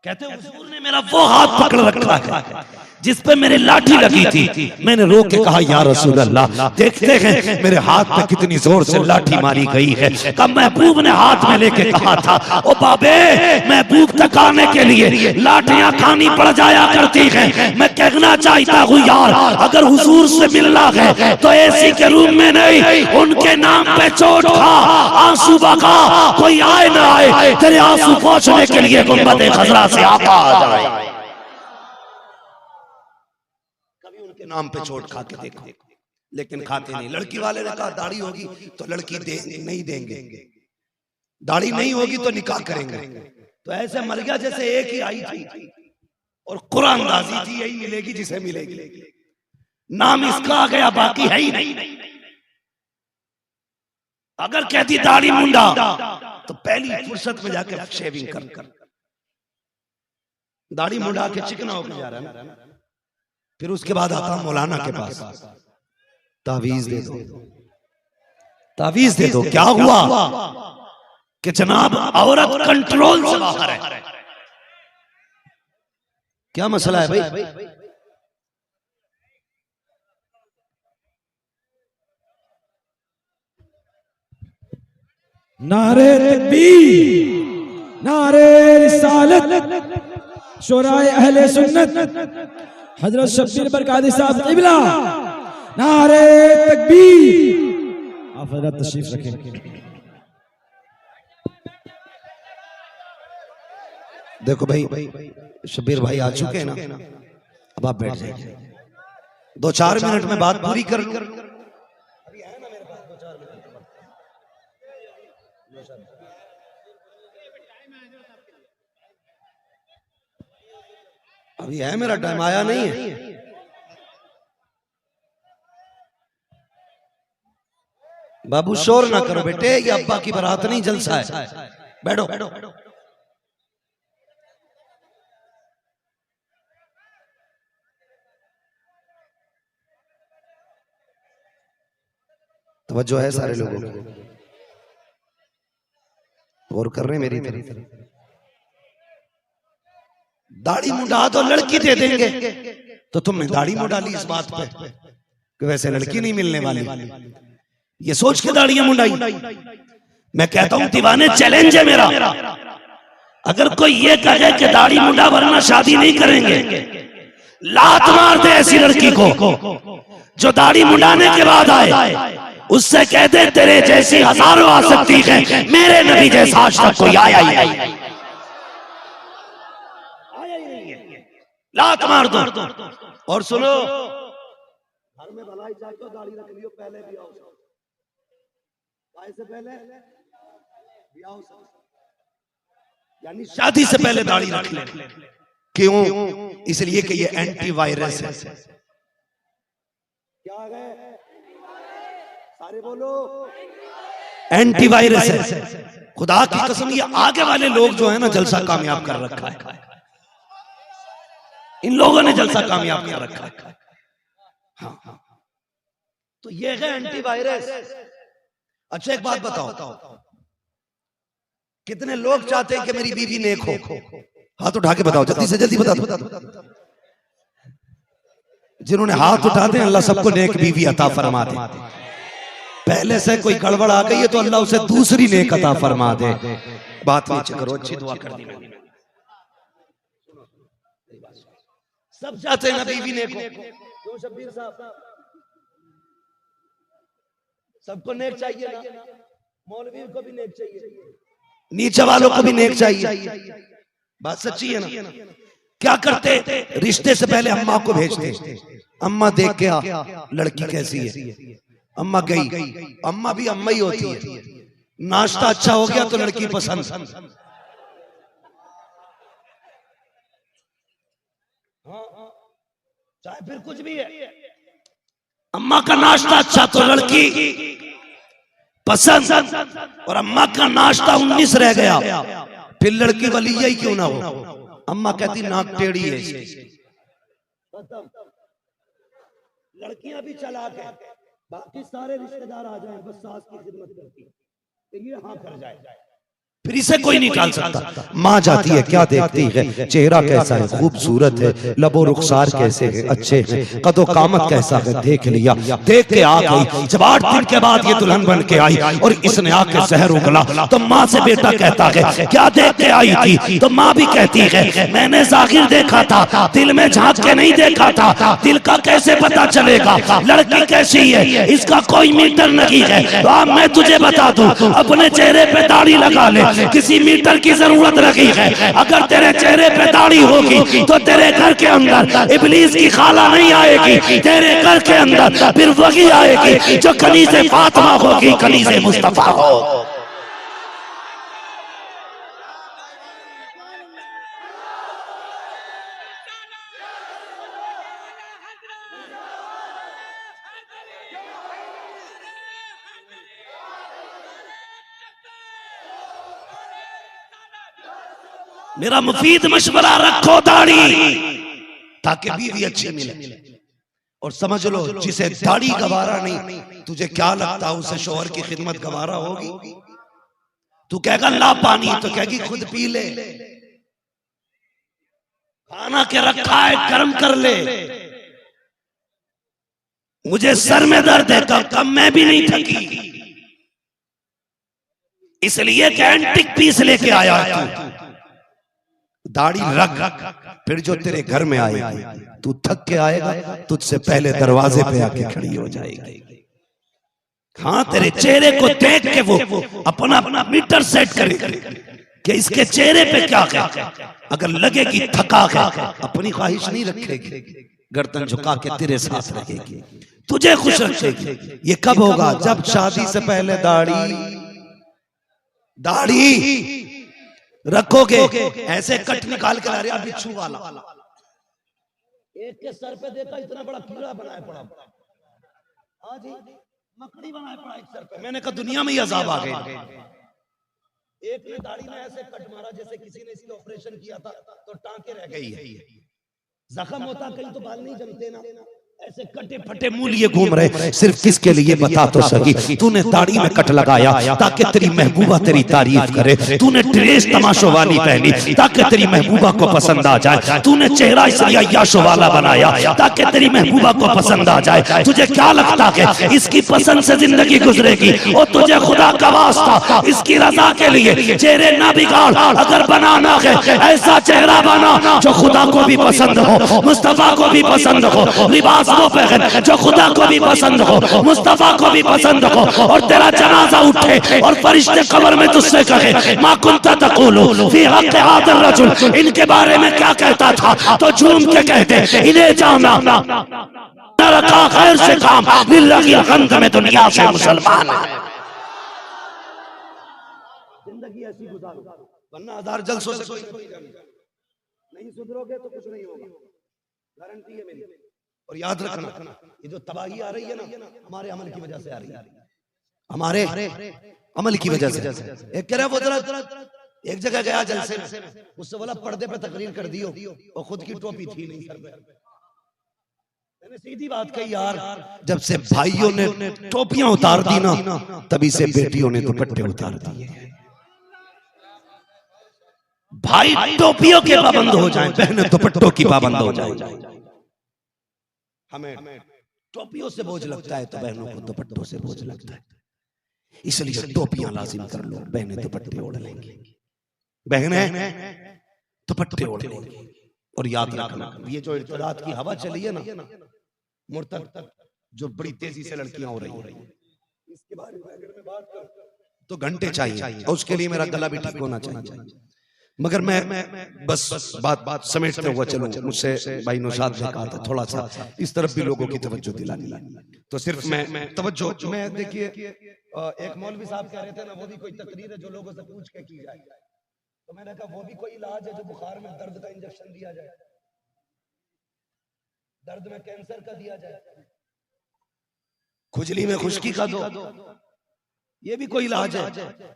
कहते हुजूर ने मेरा वो हाथ पकड़ रखा है जिस पे मेरी लाठी लगी थी। मैंने रो के कहा या रसूल अल्लाह, देखते हैं मेरे हाथ पे कितनी जोर से लाठी मारी गई है। कब महबूब ने हाथ में लेके कहा था, ओ बाबे, महबूब तक आने के लिए लाठियां खानी पड़ जाया करती हैं। मैं कहना चाहता हूँ यार, अगर हुजूर से मिलना है तो एसी के रूम में नहीं, उनके नाम पे चोट खा, आंसू बहा, कोई आए ना आए, तेरे आंसू पहुंचने के लिए गुंबद खजरा से आका आ जाए। के नाम पे चोट खा के देखो, लेकिन खाते नहीं। लड़की वाले ने कहा दाढ़ी होगी तो लड़की नहीं देंगे, दाढ़ी नहीं होगी तो निकाह करेंगे। तो ऐसे मर गया जैसे एक ही आई थी और कुरानदाजी थी, यही मिलेगी जिसे मिलेगी, नाम इसका आ गया, बाकी है ही नहीं। अगर कहती दाढ़ी मुंडा तो पहली फुर्सत में जाकर शेविंग कर दाढ़ी मुंडा के चिकना होकर जा रहा है ना। फिर उसके बाद आता मौलाना के पास, तावीज दे दो, तावीज दे दो। क्या हुआ कि जनाब औरत कंट्रोल से बाहर है। क्या मसला है भाई? नारे तकबीर, नारे रिसालत, शोराए अहले सुन्नत हजरत शब्बीर बरकाती साहब क़िबला, नारे तकबीर। आप हजरत तशरीफ रखें। देखो भाई, शब्बीर भाई आ चुके हैं ना, अब आप बैठ जाइए, 2-4 मिनट में बात पूरी कर लूं। अभी है मेरा टाइम, आया नहीं है। बाबू शोर ना करो बेटे, ये अब्बा की बारात नहीं, जलसा है। बैठो। तवज्जो है सारे लोगों को, गौर कर रहे हैं मेरी तरफ। दाढ़ी मुंडा तो लड़की दे देंगे, तो तुमने दाढ़ी मुंडा ली इस बात पे कि वैसे लड़की नहीं मिलने वाली, ये सोच के दाढ़ियां मुंडाई। मैं कहता हूं दीवाने, चैलेंज है मेरा, अगर कोई ये कहे कि दाढ़ी मुंडा वरना शादी नहीं करेंगे, लात मार दे ऐसी लड़की को जो दाढ़ी मुंडाने के बाद आए, उससे कह दे तेरे जैसी हजारों आ सकती है, मेरे नबी जैसा आज तक कोई आया ही नहीं। लात मार दो। और सुनो, घर में भलाई चाहते हो दाढ़ी रख लियो, पहले भी आओ, से पहले भी आओ, यानी शादी से पहले दाढ़ी रख ले। क्यों? इसलिए कि ये एंटी वायरस है। क्या है? सारे बोलो, एंटी वायरस है। खुदा की कसम, ये आगे वाले लोग जो है ना, जलसा कामयाब कर रखा है। इन लोगों ने जलसा कामयाब कर रखा है। हाँ, तो ये है एंटीवायरस। अच्छा एक बात बताओ, कितने लोग चाहते हैं कि मेरी बीवी नेक हो? हाथ उठा के बताओ, जल्दी से जल्दी बता दो। जिन्होंने हाथ उठाते हैं, अल्लाह सबको नेक बीवी अता फरमा दे। पहले से कोई गड़बड़ आ गई है तो अल्लाह उसे दूसरी नेक अता फरमा दे। बात नीचे करो, अच्छी दुआ कर दी मैंने। सब चाहते हैं ना बीवी नेक हो। क्यों शब्बीर साहब? सबको नेक चाहिए ना, मौलवी को भी नेक चाहिए, नीचे वालों को भी नेक चाहिए। बात सच्ची है ना? क्या करते, रिश्ते से पहले अम्मा को भेजते, अम्मा देख के आ लड़की कैसी है। अम्मा गई, अम्मा भी अम्मा ही होती है। नाश्ता अच्छा हो गया तो लड़की पसंद, चाहे फिर कुछ भी है। अम्मा का नाश्ता अच्छा तो लड़की पसंद, और अम्मा का नाश्ता 19 रह गया, फिर लड़की वलीया ही क्यों ना हो, अम्मा कहती नाक टेढ़ी है। लड़कियां भी चालाक है, बाकी सारे रिश्तेदार आ जाएं, बस सास की खिदमत करती है, तो ये हाँ कर जाए। फिर इसे कोई नहीं टाल सकता। माँ जाती है, क्या देखती है? चेहरा कैसा है, खूबसूरत है, लबो रुखसार कैसे है, अच्छे हैं, कदो कामत कैसा है, देख लिया, देख के आ गई। जब 8 दिन के बाद ये दुल्हन बन के आई और इसने आके जहर उगला, तो माँ से बेटा कहता है क्या देख के आई थी? तो माँ भी कहती है मैंने जाहिर देखा था, दिल में झांक के नहीं देखा था। दिल का कैसे पता चलेगा लड़की कैसी है, इसका कोई मीटर नहीं है। तो अब मैं तुझे बता दूं, अपने चेहरे पे दाढ़ी लगा ले, किसी मीटर की जरूरत नहीं है। अगर तेरे चेहरे पे दाढ़ी होगी तो तेरे घर के अंदर इब्लीस की खाला नहीं आएगी, तेरे घर के अंदर फिर वही आएगी जो कनीज़े फातिमा होगी, कनीज़े मुस्तफा हो। मेरा मुफीद मशवरा रखो दाढ़ी, ताकि बीवी अच्छी मिले। और समझ लो जिसे दाढ़ी गवारा नहीं, तुझे क्या लगता है उसे शोहर की खिदमत गवारा होगी? तू कहेगा ला पानी, तो कहेगी खुद पी ले। खाना के रखा है गर्म कर ले। मुझे सर में दर्द है, कम मैं भी नहीं थकी, इसलिए कि एंटिक पीस लेके आया तू। दाढ़ी रख, फिर जो तेरे घर में आएगा तू थक के आएगा, तुझसे पहले दरवाजे पे आके खड़ी हो जाएगी। हाँ, तेरे चेहरे को देख के वो अपना अपना मीटर सेट करे कि इसके चेहरे पे क्या है। अगर लगेगी थका है, अपनी ख्वाहिश नहीं रखेगी, गर्दन झुका के तेरे साथ रहेगी, तुझे खुश रखेगी। ये कब होगा? जब शादी से पहले दाढ़ी रखोगे। ऐसे कट निकाल कर आ रहा बिच्छू वाला, एक के सर पे देखा इतना बड़ा कीड़ा बनाया पड़ा, हाँ जी, मकड़ी बनाया पड़ा एक सर पे। मैंने कहा दुनिया में ही अजाब आ गए। एक ने दाढ़ी में ऐसे कट मारा जैसे किसी ने इसका ऑपरेशन किया था, तो टांके रह गई है। जख्म होता कहीं तो बाल नहीं जमते ना, ऐसे कटे फटे मुंह लिए घूम रहे। सिर्फ किसके लिए बता तो सही। तूने दाढ़ी में कट लगाया ताकि तेरी महबूबा तेरी तारीफ करे। तूने ड्रेस तमाशो वाली पहनी ताकि तेरी महबूबा को पसंद आ जाए। तूने चेहरा इसलिए याशो वाला बनाया ताकि तेरी महबूबा को पसंद आ जाए। तुझे क्या लगता है इसकी पसंद से जिंदगी गुजरेगी? और तुझे खुदा का वास्ता इसकी रजा के लिए चेहरे ना बिगाड़। अगर बनाना है ऐसा चेहरा बना जो खुदा को भी पसंद हो, मुस्तफा को भी पसंद हो, लिबास को पहन जो खुदा को भी पसंद हो, मुस्तफा को भी पसंद हो, और तेरा जनाजा उठे और फरिश्ते कब्र में तुझसे कहे मा कुंता तक़ूलु फी हक़्क़ि हाज़ा रजुल, इनके बारे में क्या कहता था? तो झूम के कहते इन्हें जाना न रखा खैर से काम, लिल्लाहि अलहम्द में दुनिया से मुसलमान है। जिंदगी ऐसी गुजारो, वरना 1000 जलसों से कोई नहीं सुधरोगे तो कुछ नहीं होगा, गारंटी है मेरी। और याद रखना, ये जो तबाही आ रही है ना, हमारे अमल की वजह से आ रही है, हमारे अमल की वजह से। एक कह रहा वो एक जगह गया जलसे में, उससे बोला पर्दे पे तकरीर कर दियो, और खुद की टोपी थी नहीं सर पे। मैंने सीधी बात कही यार, जब से भाइयों ने टोपियां उतार दी ना, तभी से बेटियों ने दुपट्टे उतार दिए। भाई टोपियों के पाबंद हो जाएं, बहनें दुपट्टों की पाबंद हो जाएं। हमें टोपियों से बोझ लगता है तो बहनों को दुपट्टों से बोझ लगता है, इसलिए टोपियां लाजिम कर लो। बहनें दुपट्टे ओढ़ लेंगी, बहनें दुपट्टे ओढ़ लेंगी। और याद रखना, ये जो इर्तिदाद की हवा चली है ना, मुर्तद जो बड़ी तेजी से लड़कियां हो रही हैं, इसके बारे में अगर मैं बात करूं तो घंटे चाहिए, और उसके लिए मेरा गला भी ठीक होना चाहिए। मगर मैं बस बात समेटते हुए चलूं। मुझसे भाई नौशाद ने कहा था थोड़ा सा इस तरफ भी लोगों की तवज्जो दिलानी, तो सिर्फ मैं तवज्जो मैं देखिए, एक मौलवी साहब कह रहे थे ना, वो भी कोई तकरीर है जो लोगों से पूछ के की जाए, तो मैंने कहा वो भी कोई इलाज है जो बुखार में दर्द का इंजेक्शन दिया जाए, दर्द में कैंसर का दिया जाए, खुजली में खुश्की का दो, ये भी कोई इलाज है?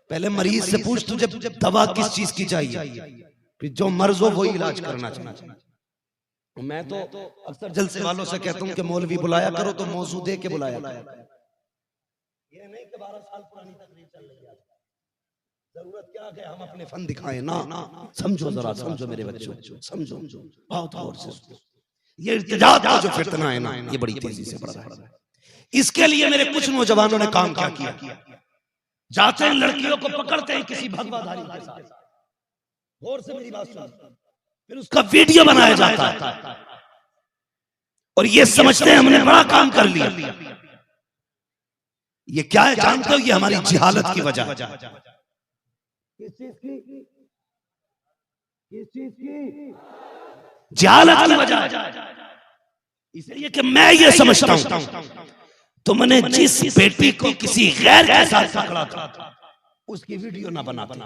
पहले मरीज से पूछ तुझे दवा किस चीज की चाहिए, फिर जो मर्ज हो वही इलाज करना चाहिए। मैं तो अक्सर जलसे वालों से कहता हूँ कि मौलवी बुलाया करो तो मौजू दे के बुलाया करो, ये नहीं कि 12 साल पुरानी तकरीर चल रही है। जरूरत क्या है हम अपने फन दिखाएं ना। समझो जरा, समझो मेरे बच्चों, समझो बहुत गौर से। ये इर्तिजाज का जो फितना है ना, ये बड़ी तेजी से बढ़ रहा है। इसके लिए मेरे कुछ नौजवानों ने काम क्या किया, जाते हैं लड़कियों को पकड़ते हैं किसी भगवाधारी के साथ, गौर से मेरी बात सुन, फिर उसका वीडियो बनाया जाता है और ये समझते हैं हमने बड़ा काम कर लिया। ये क्या है जानते हो? ये हमारी जिहालत की वजह। किस चीज की? किस चीज की? जिहालत की वजह। इसलिए कि मैं ये समझता हूं तुमने जिस बेटी को किसी गैर के साथ पकड़ा था उसकी वीडियो ना बनाते,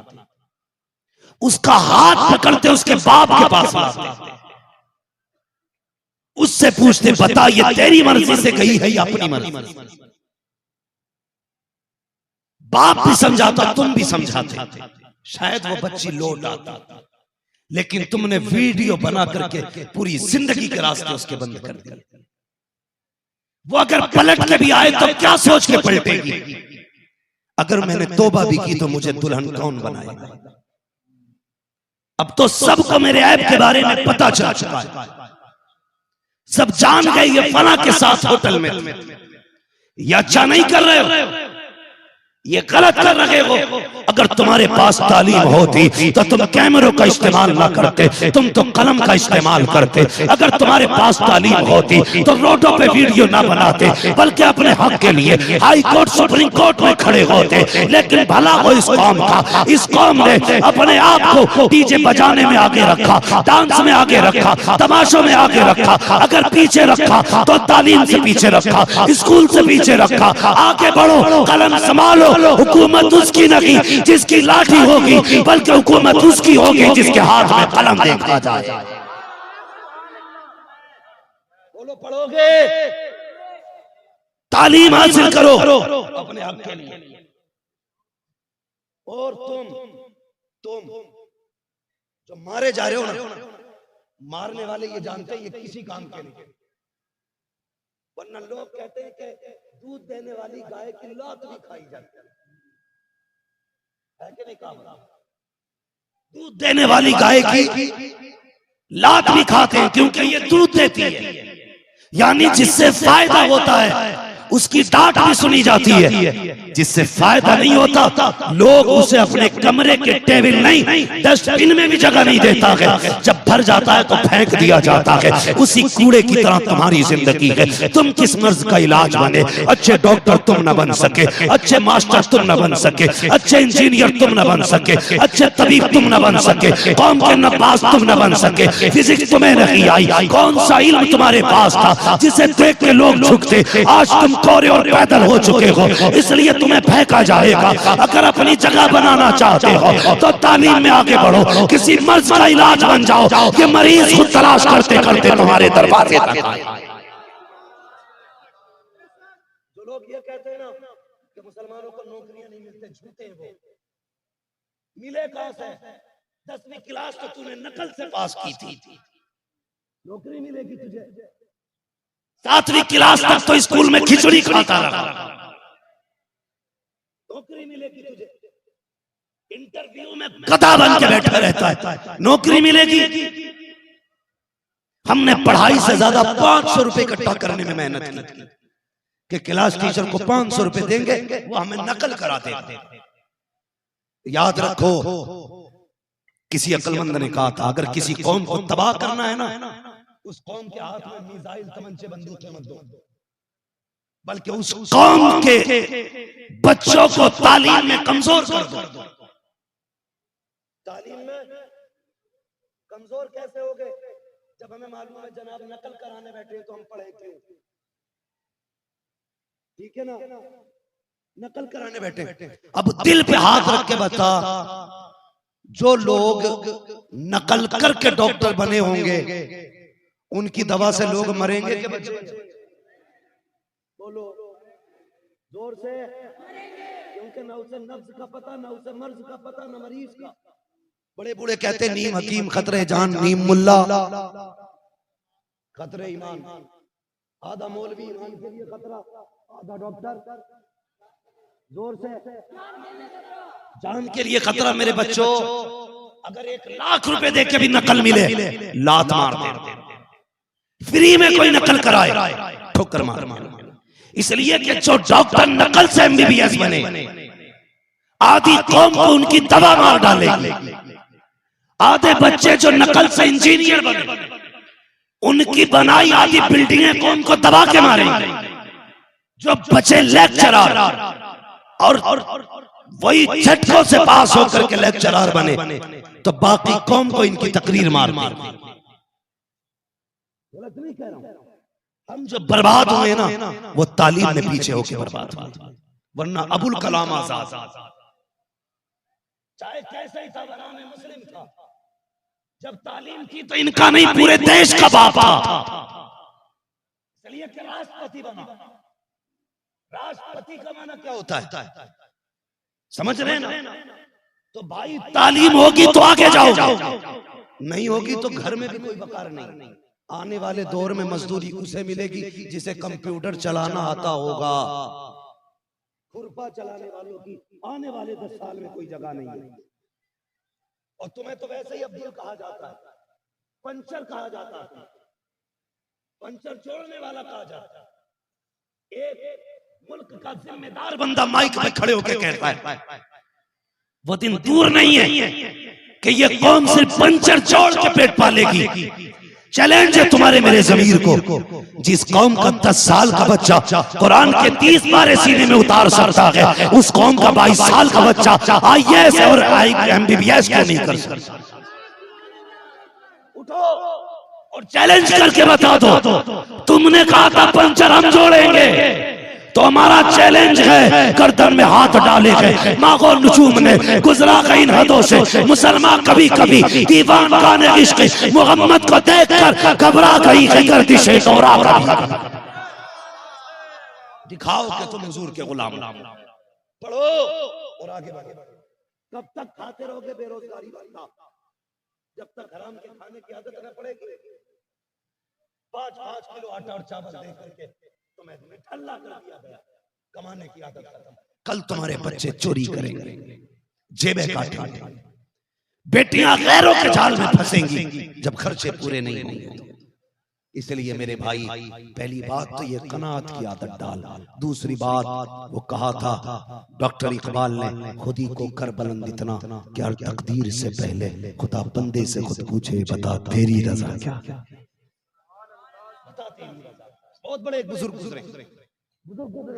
उसका हाथ पकड़ते उसके बाप के पास लाते, उससे पूछते बता ये तेरी मर्जी से गई है या अपनी मर्जी। बाप भी समझाता, तुम भी समझाते, शायद वो बच्ची लौट आती, लेकिन तुमने वीडियो बना करके पूरी जिंदगी के रास्ते उसके बंद कर दिए। वो अगर पलट के भी आए तो क्या सोच के पलटेगी? अगर मैंने तौबा भी की तो मुझे दुल्हन कौन बनाएगा? अब तो सबको मेरे ऐब के बारे में पता चल चुका है, सब जान गए ये फला के साथ होटल में। ये अच्छा नहीं कर रहे हो, ये गलत कर रहे हो। अगर तुम्हारे पास तालीम होती तो तुम कैमरों का इस्तेमाल ना करते, तुम तो कलम का इस्तेमाल करते। अगर तुम्हारे पास तालीम होती तो रोडों पे वीडियो ना बनाते, बल्कि अपने हक के लिए हाई कोर्ट सुप्रीम कोर्ट में खड़े होते। लेकिन भला हो इस कौम का, इस कौम ने अपने आप को डीजे बजाने में आगे रखा, डांस में आगे रखा, तमाशों में आगे रखा। अगर पीछे रखा तो तालीम से पीछे रखा, स्कूल से पीछे रखा। आगे बढ़ो, कलम संभालो। हुकूमत उसकी नहीं जिसकी लाठी होगी, बल्कि हुकूमत उसकी होगी जिसके हाथ में कलम देखा जाए। बोलो पढ़ोगे, तालीम हासिल करो अपने हक के लिए। और तुम जो मारे जा रहे हो ना, मारने वाले ये जानते हैं ये किसी काम के नहीं, वरना लोग कहते हैं कि दूध देने वाली गाय की लात भी खाई जाती है कि नहीं? कहा दूध देने वाली गाय की लात भी खाते हैं क्योंकि ये दूध देती है, यानी जिससे फायदा होता है उसकी डांट भी सुनी जाती है। जिससे फायदा नहीं होता लोग उसे अपने कमरे के टेबल नहीं, डस्टबिन में भी जगह नहीं देता है। जब भर जाता है तो फेंक दिया जाता है। उसी कूड़े की तरह तुम्हारी जिंदगी है। तुम किस मर्ज का इलाज बने? अच्छे डॉक्टर तुम न बन सके, अच्छे मास्टर तुम न बन सके, अच्छे इंजीनियर तुम न बन सके, अच्छे तबीब तुम न बन सके, कौम के नबाज तुम न बन सके, फिजिक्स तुम्हें नहीं आई। कौन सा इल्म तुम्हारे पास था जिसे देख के लोग झुकते? आज तुम कोरे और पैदल हो चुके हो, इसलिए तुम्हें फेंका जाएगा। अगर अपनी जगह बनाना चाहते हो तो तालीम में आगे बढ़ो, किसी मर्ज का इलाज बन जाओ। ये मरीज खुद तलाश करते करते तुम्हारे दरवाजे तक आए। जो लोग ये कहते हैं ना कि मुसलमानों को नौकरियां नहीं मिलते, झूठे हैं वो। मिले कहां से? 10वीं क्लास तो तूने नकल से पास की थी, नौकरी मिलेगी तुझे? 7वीं क्लास तक तो स्कूल में खिचड़ी खाता रहा, नौकरी मिलेगी तुझे? इंटरव्यू में गधा बन के बैठा रहता है, नौकरी मिलेगी? हमने पढ़ाई से ज्यादा 500 रुपए इकट्ठा करने में मेहनत की कि क्लास टीचर को 500 रुपए देंगे, वो हमें नकल करा देंगे। याद रखो, किसी अक्लमंद ने कहा था अगर किसी कौम को तबाह करना है ना, उस कौम के हाथ में मिसाइल, तमंचे, बंदूकें मत दो, बल्कि उस कौम के बच्चों को तालीम में कमजोर कर दो। तालीम में कमजोर कैसे हो गए? जब हमें मालूम है जनाब नकल कराने बैठे तो हम पढ़े क्यों? ठीक है ना, नकल कराने बैठे। अब दिल पे हाथ रख के बता, जो लोग नकल करके डॉक्टर बने होंगे उनकी दवा से लोग मरेंगे कि बचेंगे? बोलो जोर से, क्योंकि ना उसे नफ्स का पता, ना उसे मर्ज का पता, ना मरीज का। बड़े बूढ़े कहते नीम हकीम खतरे जान, नीम मुल्ला खतरे ईमान। आधा मौलवी ईमान के लिए खतरा, आधा डॉक्टर। जोर से जान के लिए खतरा मेरे बच्चों। अगर 1,00,000 रुपए दे के भी नकल मिले, लात मार दे। फ्री में कोई नकल कराए, ठोकर मार। इसलिए कि जो डॉक्टर नकल से MBBS बने, आधी कौम को उनकी दवा मार डालेगी। आधे बच्चे जो नकल से इंजीनियर बने, उनकी बनाई आधी बिल्डिंगें कौम को दबा के मारेंगे। जो बचे लेक्चरर और वही झटकों से पास होकर के लेक्चरर बने, तो बाकी कौम को इनकी तकरीर मार दी। गलत नहीं कह रहा हूं। हम जो बर्बाद हुए ना, वो तालीम में पीछे होके बर्बाद हुए। वरना अबुल कलाम आजाद चाहे कैसे ही था, बनाने मुस्लिम था, जब तालीम की तो इनका नहीं पूरे देश का बाप था। इसलिए कि राष्ट्रपति बना। राष्ट्रपति का माना क्या होता है, समझ रहे हैं ना? तो भाई तालीम होगी तो आगे जाओगे, नहीं होगी तो घर में भी कोई वकार नहीं। आने वाले दौर में मजदूरी उसे मिलेगी जिसे कंप्यूटर चलाना आता होगा। खुरपा चलाने वालों की आने वाले 10 साल में कोई जगह नहीं है। और तुम्हें तो वैसे ही अब्दुल कहा जाता है, पंचर कहा जाता है, पंचर जोड़ने वाला कहा जाता है। एक मुल्क का जिम्मेदार बंदा माइक पे खड़े होकर कहता है, वो दिन दूर नहीं है कि ये कौम सिर्फ पंचर जोड़ के पेट पालेगी। चैलेंज है तुम्हारे मेरे ज़मीर को, जिस कौम का 10 साल का बच्चा कुरान के 30 पारे सीने में उतार सकता है, उस कौम का 22 साल का बच्चा IAS और MBBS क्यों नहीं कर सकता? उठो और चैलेंज करके बता दो। तुमने कहा था पंचर हम जोड़ेंगे, तो हमारा चैलेंज है गर्दन में हाथ डाले गए मागो नुजूम ने गुजरा गई इन हदों से। मुसलमान कभी कभी दीवान गाने इश्क मोहम्मद को देखकर घबरा गई है गर्दिशे दौरा। दिखाओ कि तुम हुजूर के गुलाम। पढ़ो और आगे बढ़ो। कब तक खाते रहोगे बेरोजगारी वाला? जब तक हराम के खाने की आदत न पड़ेगी। 5-5 किलो आटा और चावल दे करके तुम्हें ठल्ला कर दिया गया, कमाने की आदत खत्म। कल तुम्हारे बच्चे चोरी करेंगे, जेबें काटेंगे, बेटियां गैरों के जाल में फंसेंगी जब खर्चे पूरे नहीं होंगे। इसलिए मेरे भाई, पहली बात तो ये कनात की आदत डाल। दूसरी बात, वो कहा था डॉक्टर इकबाल ने, खुद ही को कर बुलंद इतना कि हर तकदीर से पहले खुदा बंदे से खुद पूछे, बता तेरी रजा क्या? बहुत बड़े एक बुजुर्ग गुजरे,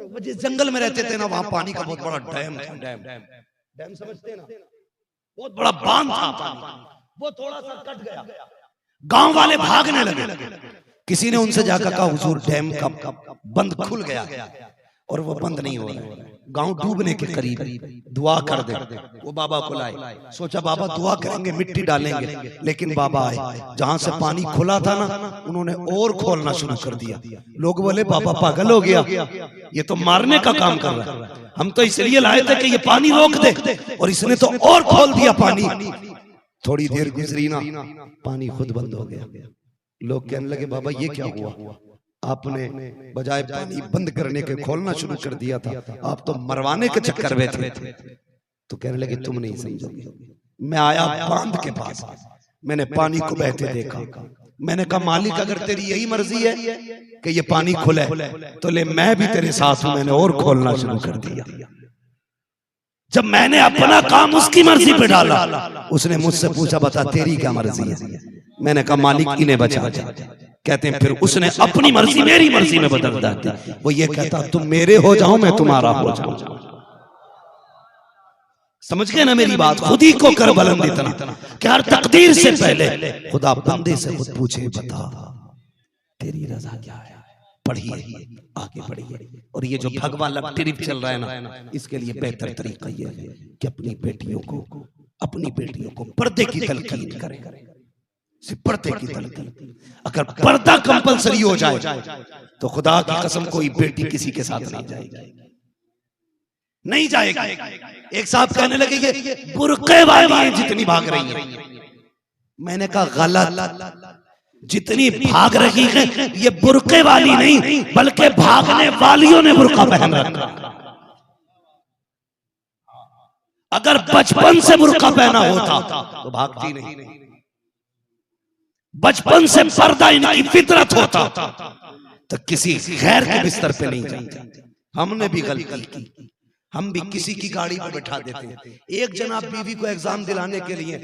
वो जिस जंगल में रहते थे ना, वहां पानी का बहुत बड़ा डैम समझते ना, बहुत बड़ा बांध था पानी, वो थोड़ा सा कट गया। गांव वाले भागने लगे। किसी ने उनसे जाकर कहा, हुजूर डैम का बंद खुल गया और वो बंद नहीं हो रहा, गांव डूबने के करीब, दुआ कर दे। वो बाबा को लाए, सोचा बाबा दुआ करेंगे, मिट्टी डालेंगे, लेकिन बाबा आए, जहां से पानी खुला था ना, उन्होंने और खोलना शुरू कर दिया। लोग बोले बाबा पागल हो गया, ये तो मारने का काम कर रहा है, हम तो इसलिए लाए थे कि ये पानी रोक दे, और इसने तो और खोल दिया पानी। थोड़ी देर गुजरी ना, पानी खुद बंद हो गया। लोग कहने लगे बाबा ये क्या हुआ, आपने बजाय पानी बंद करने के खोलना शुरू कर दिया था, आप तो मरवाने के चक्कर में थे। तो कहने लगे तुम नहीं समझोगे, मैं आया बांध के पास, मैंने पानी को बहते देखा, मैंने कहा मालिक अगर तेरी यही मर्जी है कि ये पानी खुले तो ले, मैं भी तेरे साथ हूं। मैंने और खोलना शुरू कर दिया। जब मैंने अपना काम उसकी मर्जी पे डाला, उसने मुझसे पूछा बता तेरी क्या मर्जी है? मैंने कहा मालिक इन्हें बचा। कहते हैं फिर उसने अपनी मर्जी मेरी मर्जी में बदल दी। वो ये कहता तुम मेरे हो जाओ, मैं तुम्हारा हो जाऊं। समझ गए ना मेरी बात? खुद ही को कर बुलंद इतना कि हर तकदीर से पहले खुदा बंदे से खुद पूछे, बता तेरी रजा क्या है? पढ़िए, आगे बढ़िए। और ये जो भगवा लग ट्रिप चल रहा है ना, इसके लिए बेहतर तरीका ये है कि अपनी बेटियों को पर्दे की तलकीन करें। पर्दे की तलकीन, अगर पर्दा कंपलसरी हो जाए तो खुदा की कसम कोई बेटी किसी के साथ नहीं जाएगी। एक साहब कहने लगे ये बुर्के वाली हैं जितनी भाग रही हैं। मैंने कहा गलत, जितनी भाग रही है ये बुर्के वाली नहीं, बल्कि भागने वालियों ने बुर्का पहन रखा। अगर बचपन से बुर्का पहना होता तो भागती नहीं, बचपन से पर्दा इनकी फितरत होता तो किसी गैर के बिस्तर पे नहीं जाते। हमने भी गलती की, हम भी किसी की गाड़ी पर बैठा देते हैं। एक जनाब बीवी को एग्जाम दिलाने के लिए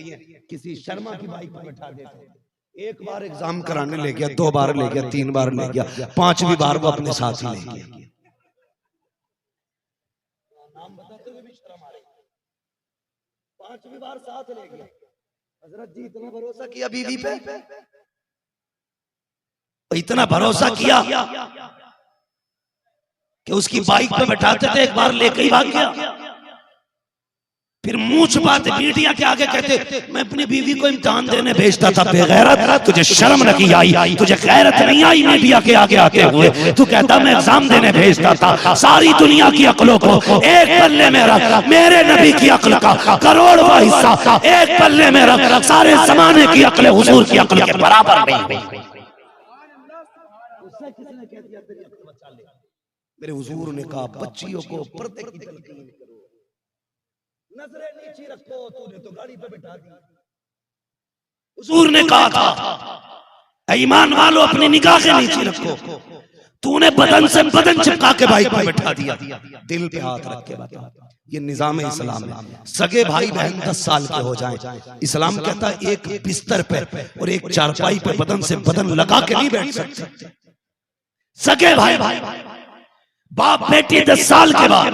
किसी शर्मा की बाइक पर बैठा देते हैं। एक बार एग्जाम कराने ले गया, 2 बार ले गया, 3 बार ले गया, 5वीं बार वो अपने साथ ही ले गया। नाम बताते हुए भी शर्म आ रही, 5वीं बार साथ ले गया। हजरत जी इतना भरोसा किया बीवी पे, इतना भरोसा किया कि उसकी बाइक पे बैठाते थे, एक बार लेके ही भाग गया। फिर मुंह छुपाते मीडिया के आगे कहते मैं अपनी बीवी को इम्तिहान देने भेजता था। बेगैरत, तुझे शर्म नहीं आई, तुझे गैरत नहीं आई मीडिया के आगे आते हुए? तू कहता मैं एग्जाम देने भेजता था। सारी दुनिया की अक्लों को एक पल्ले में रख, मेरे नबी की अक्ल का करोड़वां हिस्सा एक पल्ले में रख, सारे जमाने की अक्ल हुजूर की अक्ल के बराबर नहीं। मेरे हुजूर ने कहा बच्चियों को पर्दे की तलकीन करो, नजरें नीचे रखो, तूने तो गाड़ी पे बैठा दी। हुजूर ने कहा था ईमान वालों अपनी निगाहें नीचे रखो, तूने बदन से बदन चिपका के बाइक पे बैठा दिया। दिल पे हाथ रख के बता, ये निजाम इस्लाम है। सगे भाई बहन 10 साल के हो जाएं, इस्लाम कहता है एक बिस्तर पे और एक चारपाई पे बदन से बदन लगा के नहीं बैठ सकते। सगे भाई बाप बेटी 10 साल के बाद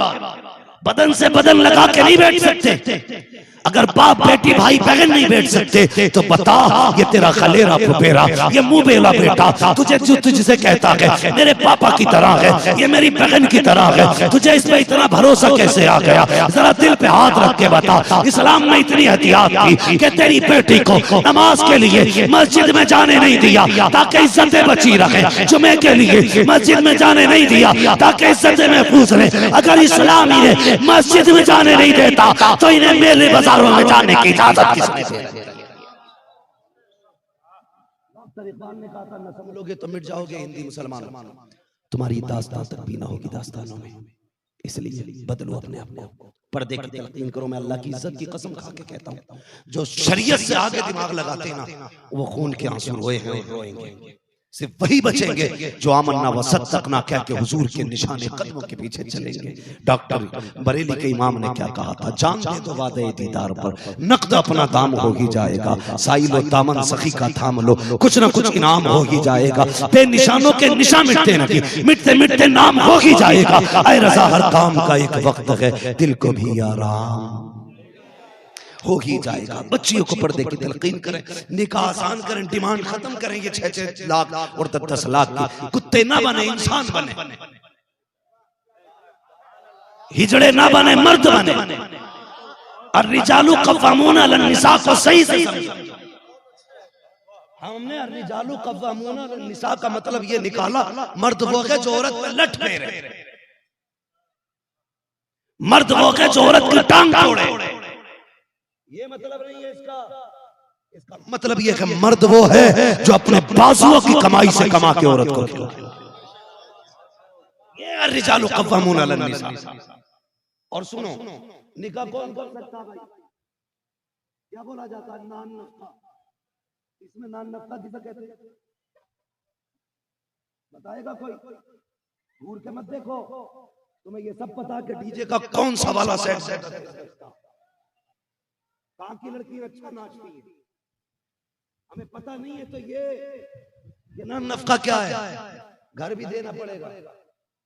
बदन से बदन लगा के नहीं बैठ सकते। अगर बाप बेटी भाई बहन नहीं बैठ सकते तो बता ये तेरा खलेरा फुफेरा, ये मुंह बेला बेटा तुझे जो तुझसे कहता है मेरे पापा की तरह है, ये मेरी बहन की तरह है, तुझे इस पे इतना भरोसा कैसे आ गया? जरा दिल पे हाथ रख के बता। इस्लाम ने इतनी एहतियात की कि तेरी बेटी को नमाज के लिए मस्जिद में जाने नहीं दिया ताकि इज्जतें बची रहे, जुमे के लिए मस्जिद में जाने नहीं दिया ताकि इज्जतें महफूज रहे। अगर इस्लाम इन्हें मस्जिद में जाने नहीं देता तो इन्हें मेले बाजारों में जाने की इजाजत किसने दे दी? इकबाल ने कहा था न समझोगे तो मिट जाओगे हिंदी मुसलमान, तुम्हारी दास्तान तक भी ना होगी दास्तानों में, इसलिए बदलो अपने आप को, पर्दे की तलकीन करो। मैं अल्लाह की इज्जत की कसम खा के कहता हूँ जो शरीयत से आगे दिमाग लगाते हैं ना वो खून के आंसू रोए हैं और रोएंगे। सिर्फ वही बचेंगे जो आमन्ना व सद्दक़ना कह के हुजूर के निशाने कदमों के पीछे चलेंगे। डॉक्टर बरेली के इमाम ने क्या कहा था? जान दे तो वादे दीदार पर नकद अपना दाम हो ही जाएगा, साइलो दामन सखी का थाम लो, कुछ ना कुछ इनाम हो ही जाएगा। बे निशानों के निशान मिटते नहीं, मिटते मिटते नाम हो ही जाएगा। ऐ रज़ा हर काम का एक वक्त है, दिल को भी आराम हो ही जाएगा। बच्चियों को पर्दे की तलकीन करें, निकाह आसान करें, डिमांड खत्म करें ये 6-6 लाख और 10-10 लाख की। कुत्ते ना बने, इंसान बने, हिजड़े ना बने, मर्द बने। और रिजालू कव्वामून अलन निसा को सही से समझो। हमने रिजालू कव्वामून अलन निसा का मतलब ये निकाला मर्द वो है जो औरत पे लठ फेरे, मर्द वो है जो औरत की टांग तोड़े। ये मतलब नहीं है इसका मतलब ये है मर्द वो है जो अपने बाजुओं की कमाई से कमा के औरत को खिलाए। ये रिजालु कव्वामून अलन निसा। और सुनो, निकाह कौन कर सकता भाई? क्या बोला जाता है? नान नफ्का। इसमें नान नफ्का किसे कहते हैं? बताएगा कोई? घूर के मत देखो, तुम्हें ये सब पता कि डीजे का कौन सा वाला सेट कहाँ की लड़की अच्छा नाचती है, हमें पता नहीं है। तो ये नान नफ्का क्या है? घर भी देना पड़ेगा,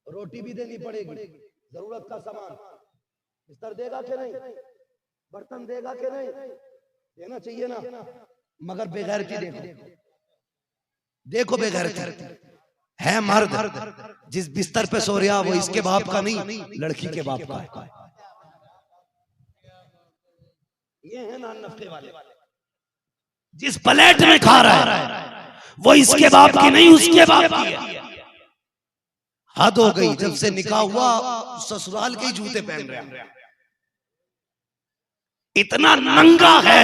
रोटी भी देनी पड़ेगी, जरूरत का सामान, बिस्तर देगा कि नहीं, बर्तन देगा कि नहीं, देना चाहिए ना। मगर बेगैरती देखो, देखो बेगैरती है मर्द जिस बिस्तर पे सो रहा वो इसके बाप का नहीं, लड़की के बाप का है। ये है नान नफ्के वाले। जिस प्लेट में खा रहा है वो इसके बाप की नहीं, उसके बाप की है। हद हो गई। जब से निकाह हुआ ससुराल के जूते पहन रहे हैं, इतना नंगा है।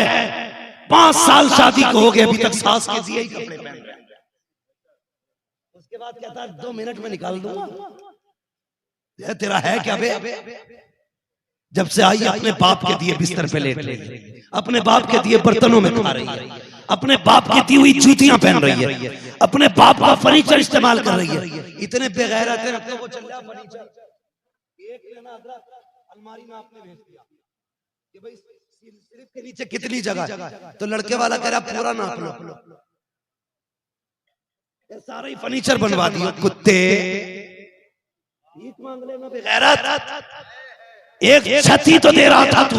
5 साल शादी को हो गए, अभी तक सास के दिए ही कपड़े पहन रहे हैं। उसके बाद कहता है 2 मिनट में निकाल दूंगा। तेरा है क्या बे? जब से आई अपने बाप के दिए बिस्तर पे लेट रही है, अपने बाप के दिए बर्तनों में खा रही है, अपने बाप की दी हुई जूतियां पहन रही है, अपने बाप का फर्नीचर इस्तेमाल कर रही है। इतने बेगैरत हैं तो वो चल रहा फर्नीचर एक लेना हजरत अलमारी में आपने भेज दिया कि भाई सिर्फ के नीचे कितनी जगह, तो लड़के वाला कह रहा पूरा नाप लो, सारा ही फर्नीचर बनवा दिया। कुत्ते भीख मांग लेना बेगैरत, एक छती तो दे रहा था तू,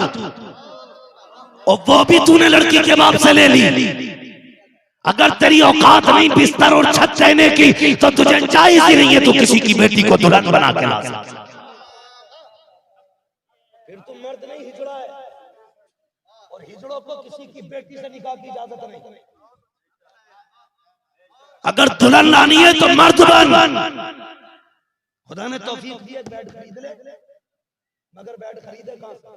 और वो भी तूने लड़की के बाप से ले ली। अगर तेरी औकात नहीं बिस्तर और छत देने की तो तुझे जायज ही नहीं है तू किसी की बेटी को दुल्हन बना के ला सकता। फिर तुम मर्द नहीं हिजड़ा है, और हिजड़ों को किसी की बेटी से निकाह की इजाजत नहीं। अगर दुल्हन लानी है तो मर्द बन। खुदा ने तौफीक दी है बेड खरीद ले, मगर बेड खरीदे कहां से?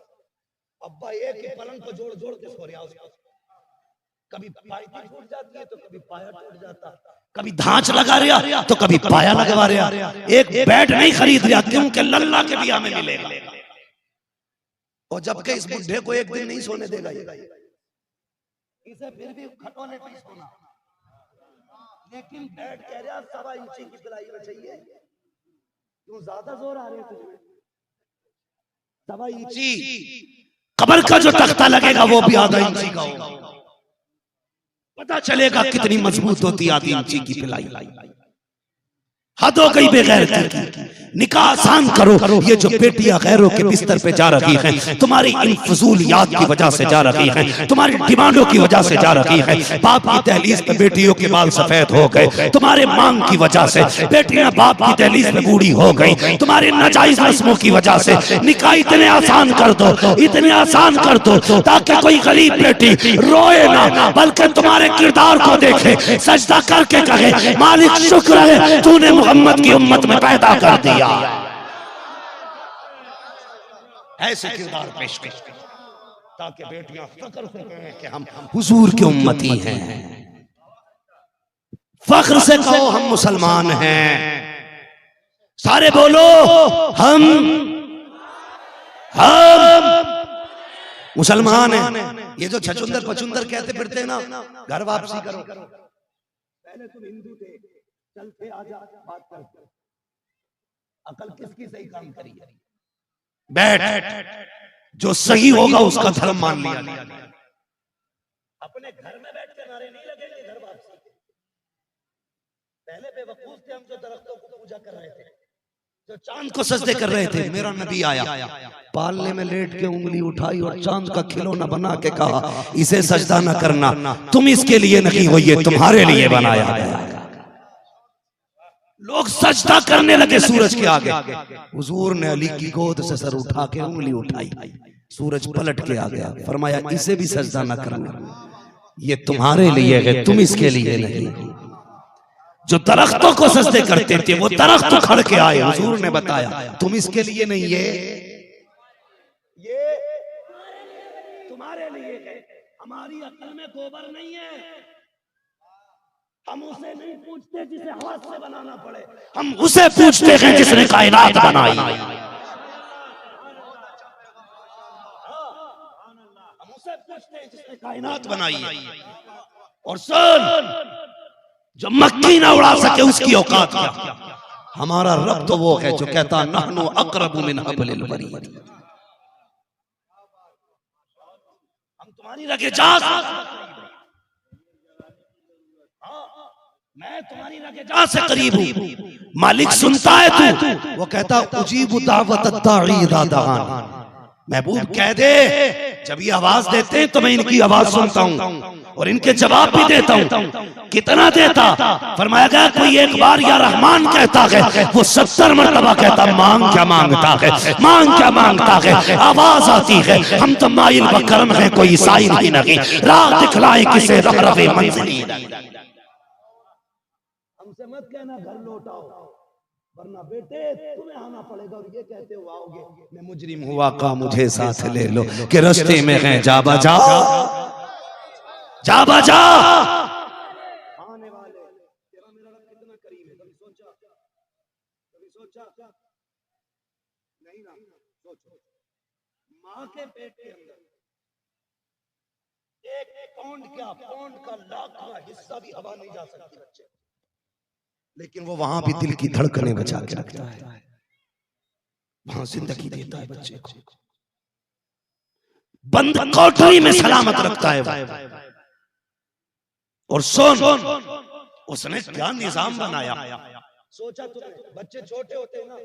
अब्बा एक ही पलंग को जोड़ जोड़ के सो रहा उसको, कभी पायती टूट जाती है तो कभी पाया टूट जाता, कभी धांच लगा रहा तो कभी पाया लगवा रहा। एक बेड नहीं खरीद रहा क्योंकि लल्ला के भी हमें मिलेगा, और जबकि इस बुढ़े को एक दिन नहीं सोने देगा इसे फिर भी खटोले पे सोना, लेकिन बेड कह रहा 1.25 इंची की पिलाई में चाहिए। क्यों ज्यादा जोर आ रहे हैं तुझे? 1.25 इंची कबर का जो तख्ता लगेगा वो भी आधा इंची का होगा, पता चलेगा कितनी मजबूत होती आधी इंची की पिलाई। हद हो गई बेगैरती की। निकाह आसान करो। ये जो बेटियां गैरों के बिस्तर पे जा रही हैं, तुम्हारी इन फजूलियात की वजह से जा रही हैं, तुम्हारी डिमांडों की वजह से जा रही हैं। बाप की दहलीज पे बेटियों के बाल सफेद हो गए, तुम्हारे मांग की वजह से बेटियां बाप की दहलीज पे बूढ़ी हो गई, तुम्हारी नाजायज रस्मों की वजह से। निकाह इतने आसान कर दो, इतने आसान कर दो ताकि कोई गरीब बेटी रोए ना, बल्कि तुम्हारे किरदार को देखे, सजदा करके कहे मालिक शुक्र है तूने मोहम्मद की उम्मत में पैदा कर दिया। ऐसे किरदार पेश कर ताकि बेटियां फख्र से कहें कि हम हुजूर की उम्मती हैं, फख्र से कहो हम मुसलमान हैं। सारे बोलो हम मुसलमान हैं। ये जो छचुंदर पचुंदर कहते फिरते हैं ना, घर वापसी करो। पहले तुम हिंदू थे, चलते आजा बात करते, अकल किसकी सही काम करी है? बैठ, जो सही होगा उसका धर्म मान लिया। अपने घर में बैठ के नारे नहीं लगेंगे घर वापसी के। पहले बेवकूफ थे हम जो दरख्तों को पूजा कर रहे थे, जो चांद को सजदे कर रहे थे। मेरा नबी आया, पालने में लेट के उंगली उठाई और चांद का खिलौना बना के कहा इसे सजदा न करना, तुम इसके लिए नहीं हो, ये तुम्हारे लिए बनाया गया। लोग सजदा करने लगे सूरज के आगे। हुजूर ने अली की गोद से सर उठा के उंगली उठाई, सूरज पलट के आ गया। फरमाया इसे भी सजदा न करना, ये तुम्हारे लिए है, तुम इसके लिए नहीं। जो दरख्तों को सजदे करते थे वो दरख्त उखड़ के आए। हुजूर ने बताया तुम इसके लिए नहीं, ये तुम्हारे लिए है। हमारी अकल में गोबर नहीं है, हम उसे नहीं पूछते जिसे हाथ से बनाना पड़े, हम उसे पूछते हैं जिसने कायनात बनाई। हम उसे पूछते हैं जिसने कायनात बनाई। और सुन, जो मक्खी ना उड़ा सके उसकी औकात क्या? हमारा रब तो वो है जो कहता नहनु अक़रबु मिन हब्लिल वरीद। हम तुम्हारी रगे जा, मैं तुम्हारी रगे से करीब हूँ। मालिक सुनता है तू, वो कहता उजीबु दावत दाई इज़ा दआन। महबूब कह दे जब ये आवाज देते हैं तो मैं इनकी आवाज सुनता हूँ और इनके जवाब भी देता हूँ। कितना देता? फरमाया गया कोई एक बार या रहमान कहता है, वो 70 मरतबा कहता मांग क्या मांगता है, मांग क्या मांगता है। आवाज आती है हम तो माइल बकरम है, कोई साइल ही नहीं, राह दिखलाए किसे रहे मंजिल। हमसे मत कहना घर लौटाओ, वरना बेटे तुम्हें आना पड़ेगा। और ये कहते हो आओगे, मैं मुजरिम हुआ का मुझे साथ ले लो कि रास्ते में है जा बजा, जा बजा आने वाले। तेरा मेरा रब कितना करीब है, कभी सोचा? कभी सोचा नहीं ना? सोचो माँ के पेट के अंदर एक पौंड क्या, पौंड का लाखवां हिस्सा भी हवा नहीं जा सकती बच्चे, लेकिन वो वहां भी दिल की धड़कनें बचा के रखता है, वहां जिंदगी देता है बच्चे को, बंद कोठरी में सलामत रखता है। और सोन उसने क्या निजाम बनाया, सोचा तुमने? बच्चे छोटे होते हैं ना,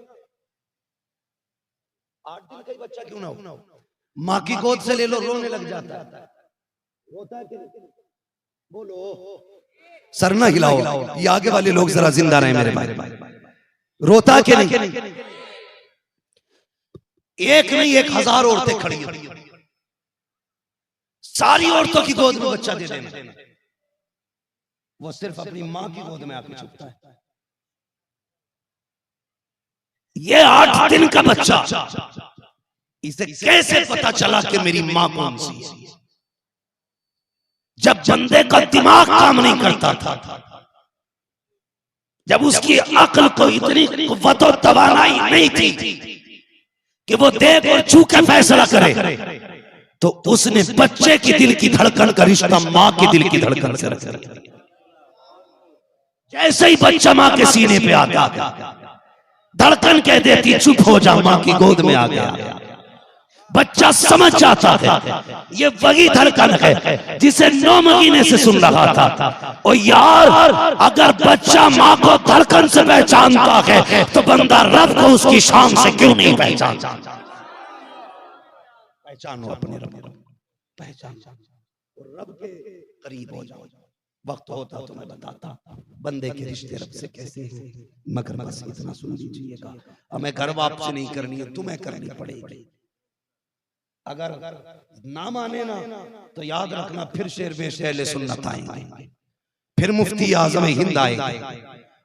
8 दिन का ही बच्चा क्यों ना हो, माँ की गोद से ले लो रोने लग जाता है, रोता है कि नहीं? बोलो, सर ना हिलाओ, ये आगे वाले लोग जरा जिंदा रहे मेरे भाई, रोता कि नहीं? एक नहीं 1000 औरतें खड़ी हैं, सारी औरतों की गोद में बच्चा दे देना, वो सिर्फ अपनी माँ की गोद में आके छुपता है। ये 8 दिन का बच्चा, इसे कैसे पता चला कि मेरी माँ कौन सी है? जब बंदे का दिमाग काम नहीं करता था, जब उसकी अक्ल को इतनी कुव्वत और तवानाई नहीं थी कि वो देख और छू के फैसला करे, तो उसने बच्चे की दिल की धड़कन का रिश्ता माँ के दिल की धड़कन से रख दिया। जैसे ही बच्चा माँ के सीने पे आता, धड़कन कह देती चुप हो जा, माँ की गोद में आ गया। बच्चा समझ जाता है ये वही धड़कन है जिसे 9 महीने से सुन रहा था। और यार, अगर बच्चा माँ को धड़कन से पहचानता है तो बंदा रब को उसकी शान से क्यों नहीं पहचानता? पहचानो अपने रब को, पहचानो और रब के करीब हो जाओ। वक्त होता तो मैं बताता बंदे के रिश्ते रब से कैसे हैं, मगर बस इतना सुन लीजिएगा, हमें घर वापसी नहीं करनी है, तुम्हें करनी पड़ेगी। अगर ना माने ना तो याद रखना फिर शेर बेशेले सुन्नत आएंगे, फिर मुफ्ती आजम हिंद आएंगे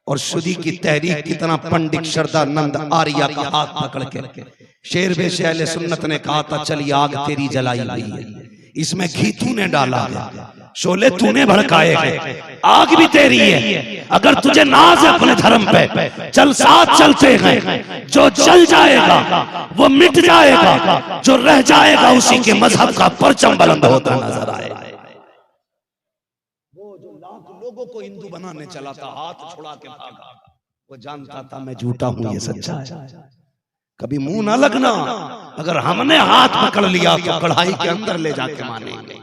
और शुदी की तहरीक की तरह पंडित शरदानंद आर्या का हाथ पकड़ के शेर बेशेले सुन्नत ने कहा था चली आग तेरी जलाई हुई है, इसमें घी तूने डाला है, शोले तूने भड़काए हैं, आग भी तेरी है। अगर तुझे नाज है अपने धर्म पे, चल साथ चलते हैं, जो जल जाएगा वो मिट जाएगा, जो रह जाएगा उसी के मजहब का परचम बुलंद होता नजर आएगा। वो जो लाख लोगों को हिंदू बनाने चला था, हाथ छुड़ा के भागा, वो जानता था मैं झूठा हूं, ये सच्चा है। कभी मुंह ना लगना, अगर हमने हाथ पकड़ लिया तो कढ़ाई के अंदर ले जाके मानेंगे,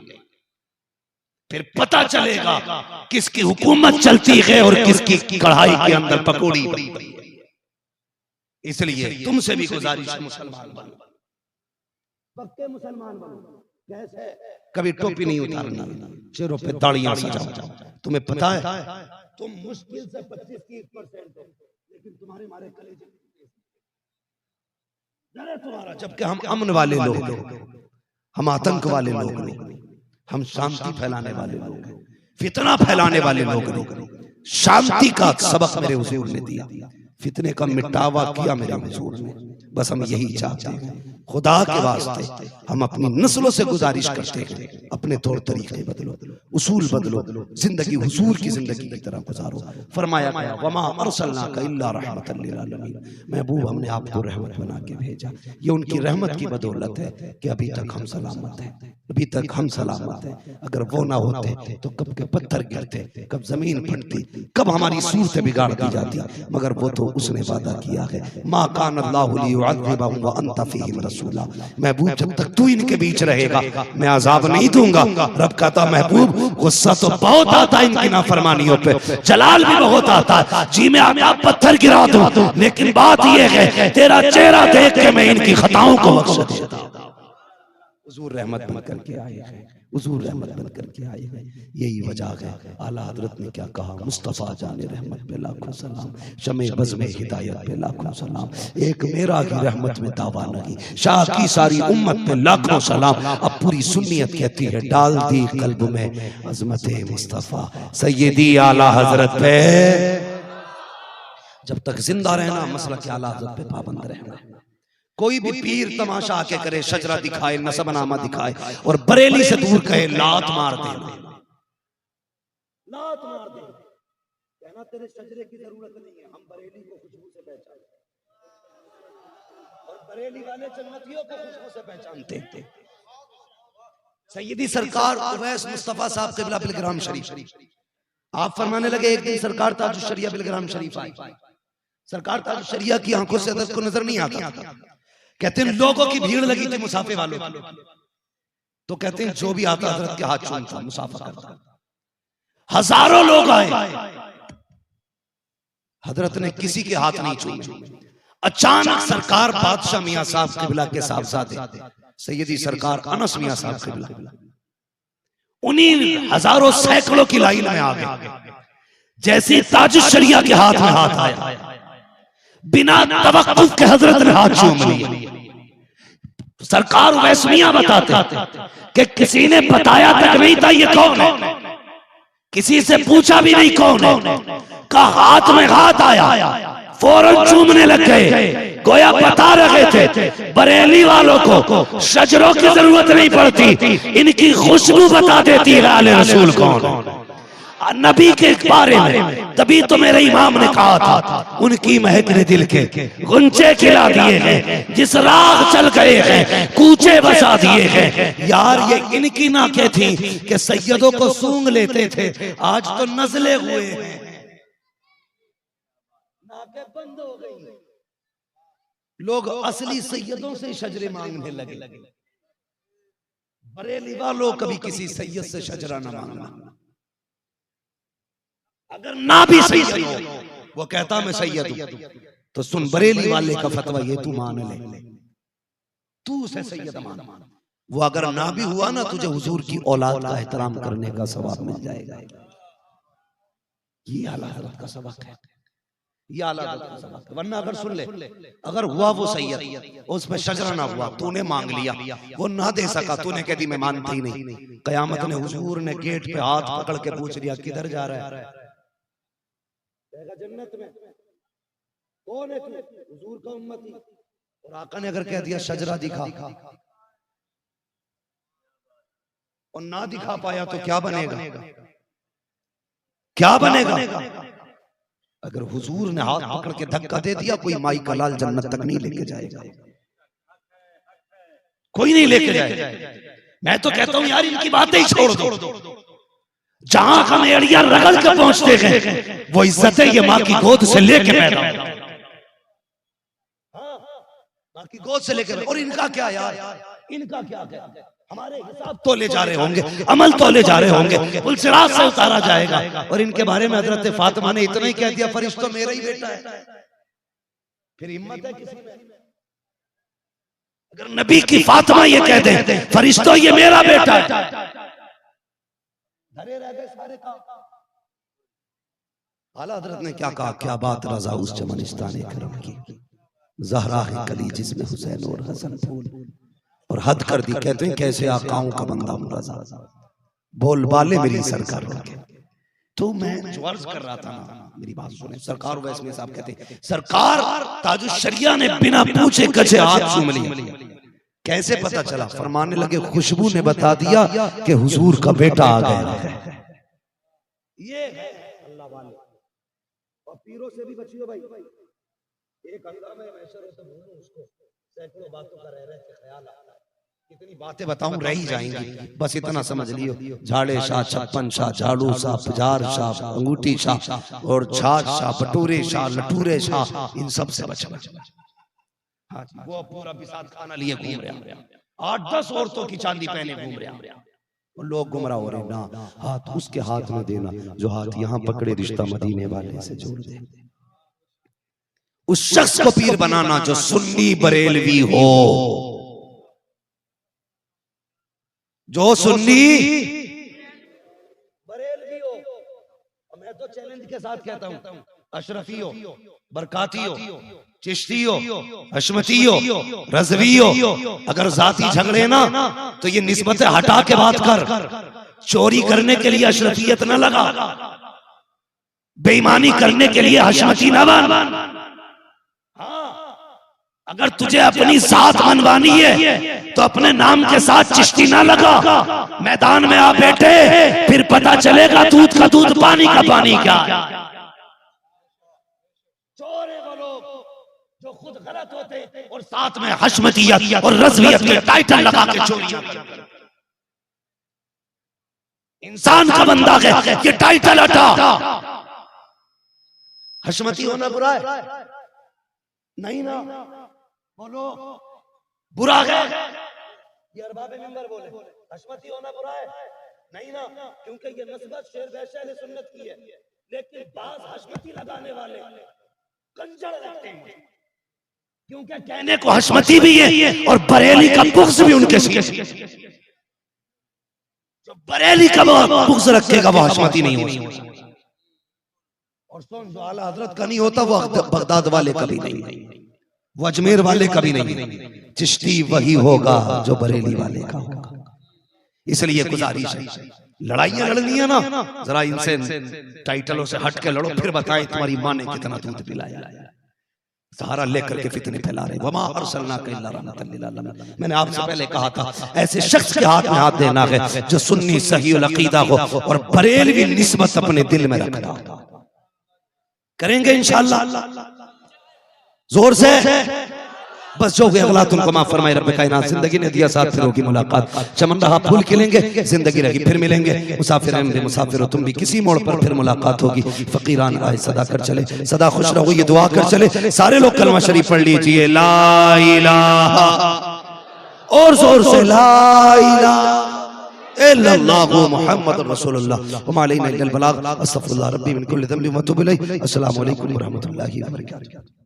फिर पता चलेगा किसकी हुकूमत चलती है और किसकी कढ़ाई के अंदर पकौड़ी बनती है। इसलिए तुमसे भी गुजारिश है, मुसलमान बनो, पक्के मुसलमान बनो। कैसे? कभी टोपी नहीं उतारनी, चेहरों पे दाढ़ियां सजाओ। तुम्हें पता है तुम मुश्किल से 25-30% हो, लेकिन तुम्हारे मारे कलेजे तुम्हारा, जबकि हम अमन वाले लोग, हम आतंक वाले लोग नहीं, हम शांति फैलाने वाले लोग हैं, फितना फैलाने वाले लोग नहीं। शांति का सबक मेरे हुजूर ने दिया, फितने का मिटावा किया मेरे हुजूर ने। बस हम यही चाहते हैं, खुदा के वास्ते हम अपनी नस्लों से गुजारिश करते हैं, अपने तौर तरीके बदलो, उसूल बदलो, जिंदगी हुजूर की जिंदगी की तरह गुजारो। फरमाया गया वमा अरसलनाका इल्ला रहमतल लिल आलमीन, महबूब हमने आपको रहमत बना के भेजा। ये उनकी रहमत की बदौलत है कि अभी तक हम सलामत हैं, अभी तक हम सलामत हैं। अगर वो ना होते तो कब के पत्थर गिरते, कब जमीन फटती, कब हमारी सूरतें बिगाड़ दी जाती, मगर वो तो उसने वादा किया है, मा कान अल्लाहु लियुअज़्ज़िबहुम व अंत फ़ीहिम रसूला, महबूब जब तक तू इनके बीच रहेगा मैं अजाब नहीं दूंगा। रब कहता महबूब गुस्सा तो बहुत आता है इनकी नाफरमानियों पे, जलाल भी बहुत आता है, जी मैं आका पत्थर गिरा दूं, लेकिन बात ये है तेरा चेहरा देख के मैं इनकी खताओं को बख्श देता हूं। हुजूर रहमत बन करके आए हैं, हुजूर रहमत बन करके आए हैं, यही वजह है। आला हजरत ने क्या कहा, मुस्तफा जाने रहमत पे लाखों सलाम, शमे बज़ में हिदायत पे लाखों सलाम, एक मेरा की रहमत में दावा नहीं, शाह की सारी उम्मत पे लाखों सलाम। अब पूरी सुन्नियत कहती है डाल दी कल्ब में अजमत मुस्तफा सैयदी आला हजरत पे, जब तक जिंदा रहना मसला के आला हजरत पे पाबंद रहना। कोई भी पीर तमाशा आके करे, शजरा दिखाए, नसबनामा दिखाए और बरेली से दूर कहे लात मार दे, लात मार दे, कहना तेरे शजरे की जरूरत नहीं है, हम बरेली को खुशबू से पहचानते हैं। और बरेली वाले जन्नतियों को खुशबू से पहचानते थे। सैयदी सरकार उवैस मुस्तफा साहब क़िबला बिलग्राम शरीफ, आप फरमाने लगे एक दिन सरकार ताजुश शरिया बिलग्राम शरीफ आए। सरकार ताजुश शरिया की आंखों से हज़रत को नजर नहीं आता। कहते हैं लोगों की भीड़ लगी थी मुसाफे वालों की, तो कहते हैं जो भी आता हज़रत के हाथ चूमता, मुसाफा करता। हजारों लोग आए, हजरत ने किसी के हाथ नहीं छूए। अचानक सरकार बादशाह मियां साहब क़िबला के साहबजादे सैयदी सरकार अनस मियां साहब क़िबला उन्हीं हजारों सैकड़ों की लाइन में आ गए। जैसे ताजुश शरिया के हाथ में हाथ आया, बिना तवक्कुफ के हजरत ने हाथ चूम लिया। सरकार उवैस मियां बताते कि किसी ने बताया तक नहीं था ये कौन है, किसी से पूछा भी नहीं कौन है, का हाथ में हाथ आया, फौरन चूमने लग गए। गोया बता रहे थे बरेली वालों को शजरों की जरूरत नहीं पड़ती, इनकी खुशबू बता देती है आले रसूल कौन नबी के बारे में। तभी तो मेरे इमाम ने कहा था उनकी महक ने दिल के गुंचे खिला दिए हैं, जिस राह चल गए हैं कूचे बसा दिए हैं। यार ये इनकी नाकें थी कि सैयदों को सूंघ लेते थे, आज तो नजले हुए हैं, नाकें बंद हो गई। लोग असली सैयदों से शजरे मांगने लगे। बरेली वालों कभी किसी सैयद से शजरा ना मांगना। अगर ना भी सैयद हो, वो कहता मैं सैयद हूं, तो सुन बरेली वाले का फतवा ये तू मान ले, तू उसे सैयद मान। वो अगर ना भी हुआ ना, तुझे हुजूर की औलाद का एहतराम करने का सवाब मिल जाएगा। ये आला हज़रत का सबक है, ये आला हज़रत का सबक है। वरना अगर सुन ले, अगर हुआ वो सैयद, उस पे शजरा ना हुआ, तूने मांग लिया, वो ना दे सका, तूने कह दी मैं मानता ही नहीं, कयामत ने हुजूर ने गेट पे हाथ पकड़ के पूछ लिया किधर जा रहा है, जन्नत में। कौन है तू? हुजूर का उम्मती। और आका ने अगर कह दिया शजरा दिखा और ना दिखा पाया तो क्या बनेगा, क्या बनेगा? अगर हुजूर ने हाथ पकड़ के धक्का दे दिया, कोई माई का लाल जन्नत तक नहीं लेके जाएगा, कोई नहीं लेके जाएगा। मैं तो कहता हूं यार इनकी बातें ही छोड़ दो। जहां हम एड़िया रगड़ के पहुंचते हैं वो इज्जत है, ये माँ की गोद से लेके पैदा, माँ की गोद से लेकर। और इनका क्या यार, इनका क्या, हमारे हिसाब तोले जा रहे होंगे, अमल तोले जा रहे होंगे, पुलसिरात से उतारा जाएगा। और इनके बारे में हजरत फातिमा ने इतना ही कह दिया फरिश्तों मेरा ही बेटा है। फिर हिम्मत है किसी में? अगर नबी की फातिमा ये कह दे फरिश्तों ये मेरा बेटा है, धरे रह गए सारे काम। आला हजरत ने क्या कहा, क्या बात रजा उस चमनिस्तान करम की, ज़हरा है कली जिसमें हुसैन और हसन फूल। और हद कर दी, कहते हैं कैसे आकाओं का बंदा हूं रजा, बोल बाले मेरी सरकार के। तो मैं जो अर्ज कर रहा था ना, मेरी बात सुने। सरकार उवैस मियां साहब कहते हैं सरकार ताजुश शरिया ने बिना पूछे कचे हाथ चूम लिए। कैसे पता चला? फरमाने लगे खुशबू ने बता दिया कि हुजूर का बेटा आ गया है। ये अल्लाह वाले। और पीरों से भी बचियो भाई, एक हंगामा में मैशर से भूलूं उसको, सैकड़ों बातों का रह के ख्याल आता है। कितनी बातें बताऊं रह ही जाएंगी, बस इतना समझ लियो। झाड़े शाह, छप्पन शाह, झाड़ू शाह, पुजार शाह, अंगूठी शाह और छाछ शाह, बटूरे शाह, लटूरे शाह, इन सब से बचना। वो पूरा बिसात खाना लिए घूम रहे, 8-10 औरतों की चांदी पहने घूम रहे, और लोग गुमराह हो रहे। ना, हाथ उसके हाथ में देना जो हाथ यहां पकड़े, रिश्ता मदीने वाले से जोड़ दे। उस शख्स को पीर बनाना जो सुन्नी बरेलवी हो, जो सुन्नी बरेलवी हो। मैं तो चैलेंज के साथ कहता हूं, अशरफी हो, बरकाती हो, चिश्ती हो, हशमती हो, रज़वी हो, अगर जाती झगड़े ना तो ये निस्बतें हटा के बात कर। चोरी करने के लिए अशरफियत न लगा, बेईमानी करने के लिए हशमती न बन। अगर तुझे अपनी साथ मनवानी है तो अपने नाम के साथ चिश्ती ना लगा। मैदान में आ बैठे, फिर पता चलेगा दूध का दूध, पानी का पानी क्या। चोर है वो लोग जो खुद गलत होते और साथ में हशमतियत और रज़वियत के टाइटल लगा के चोरियां करते। इंसान का बंदा है, ये टाइटल हटा। हशमती होना बुरा है? नहीं ना, बोलो बुरा है। ये अरबाबे मिंबर बोले हशमती होना बुरा है? नहीं ना, क्योंकि ये नस्बत शेर वैसे अहले सुन्नत की है। लेकिन बाज हशमती लगाने वाले कंजर लगते हैं, क्योंकि कहने को हशमती भी है और बरेली का बुग़्ज़ भी उनके सीने। जो बरेली का बुग़्ज़ रखेगा वो हशमती नहीं होगा। और सुन, जो आला हजरत का नहीं होता वो बगदाद वाले का भी नहीं, वो अजमेर वाले का भी नहीं। चिश्ती वही होगा जो बरेली वाले का होगा। इसलिए गुजारिश है, लड़ाइयां लड़नी है ना, जरा इनसे टाइटलों से हट के लड़ो, फिर बताएं तुम्हारी माँ ने कितना दूध पिलाया। सहारा लेकर के फितने फैला रहे। वमा अरसलनाका इल्ला रहमतल लिल आलमीन। मैंने आपसे पहले कहा था, ऐसे शख्स के हाथ में हाथ देना है जो सुन्नी सहीहुल अकीदा हो और बरेलवी निस्बत अपने दिल में रखता हो। करेंगे इंशाअल्लाह, जोर से। बस जो गया गलत उनको माफ फरमाए रब कायनात। जिंदगी ने दिया साथ, फिर होगी मुलाकात। चमन रहा फूल खिलेंगे, जिंदगी रही फिर मिलेंगे। मुसाफिर हैं मुसाफिर हो तुम भी, किसी मोड़ पर फिर मुलाकात होगी। फकीरान आए सदा कर चले, सदा खुश रहो ये दुआ कर चले। सारे लोग कलमा शरीफ पढ़ लीजिए, ला इलाहा, और जोर से ला इलाहा इल्लल्लाहु मुहम्मदुर रसूलुल्लाह व मा अलैना इल्लल बलाग। अस्तगफिरुल्लाह रब्बी मिन कुल्ली ज़ंबिन व अतूबु इलैह। अस्सलामु अलैकुम व रहमतुल्लाहि व बरकातुहू।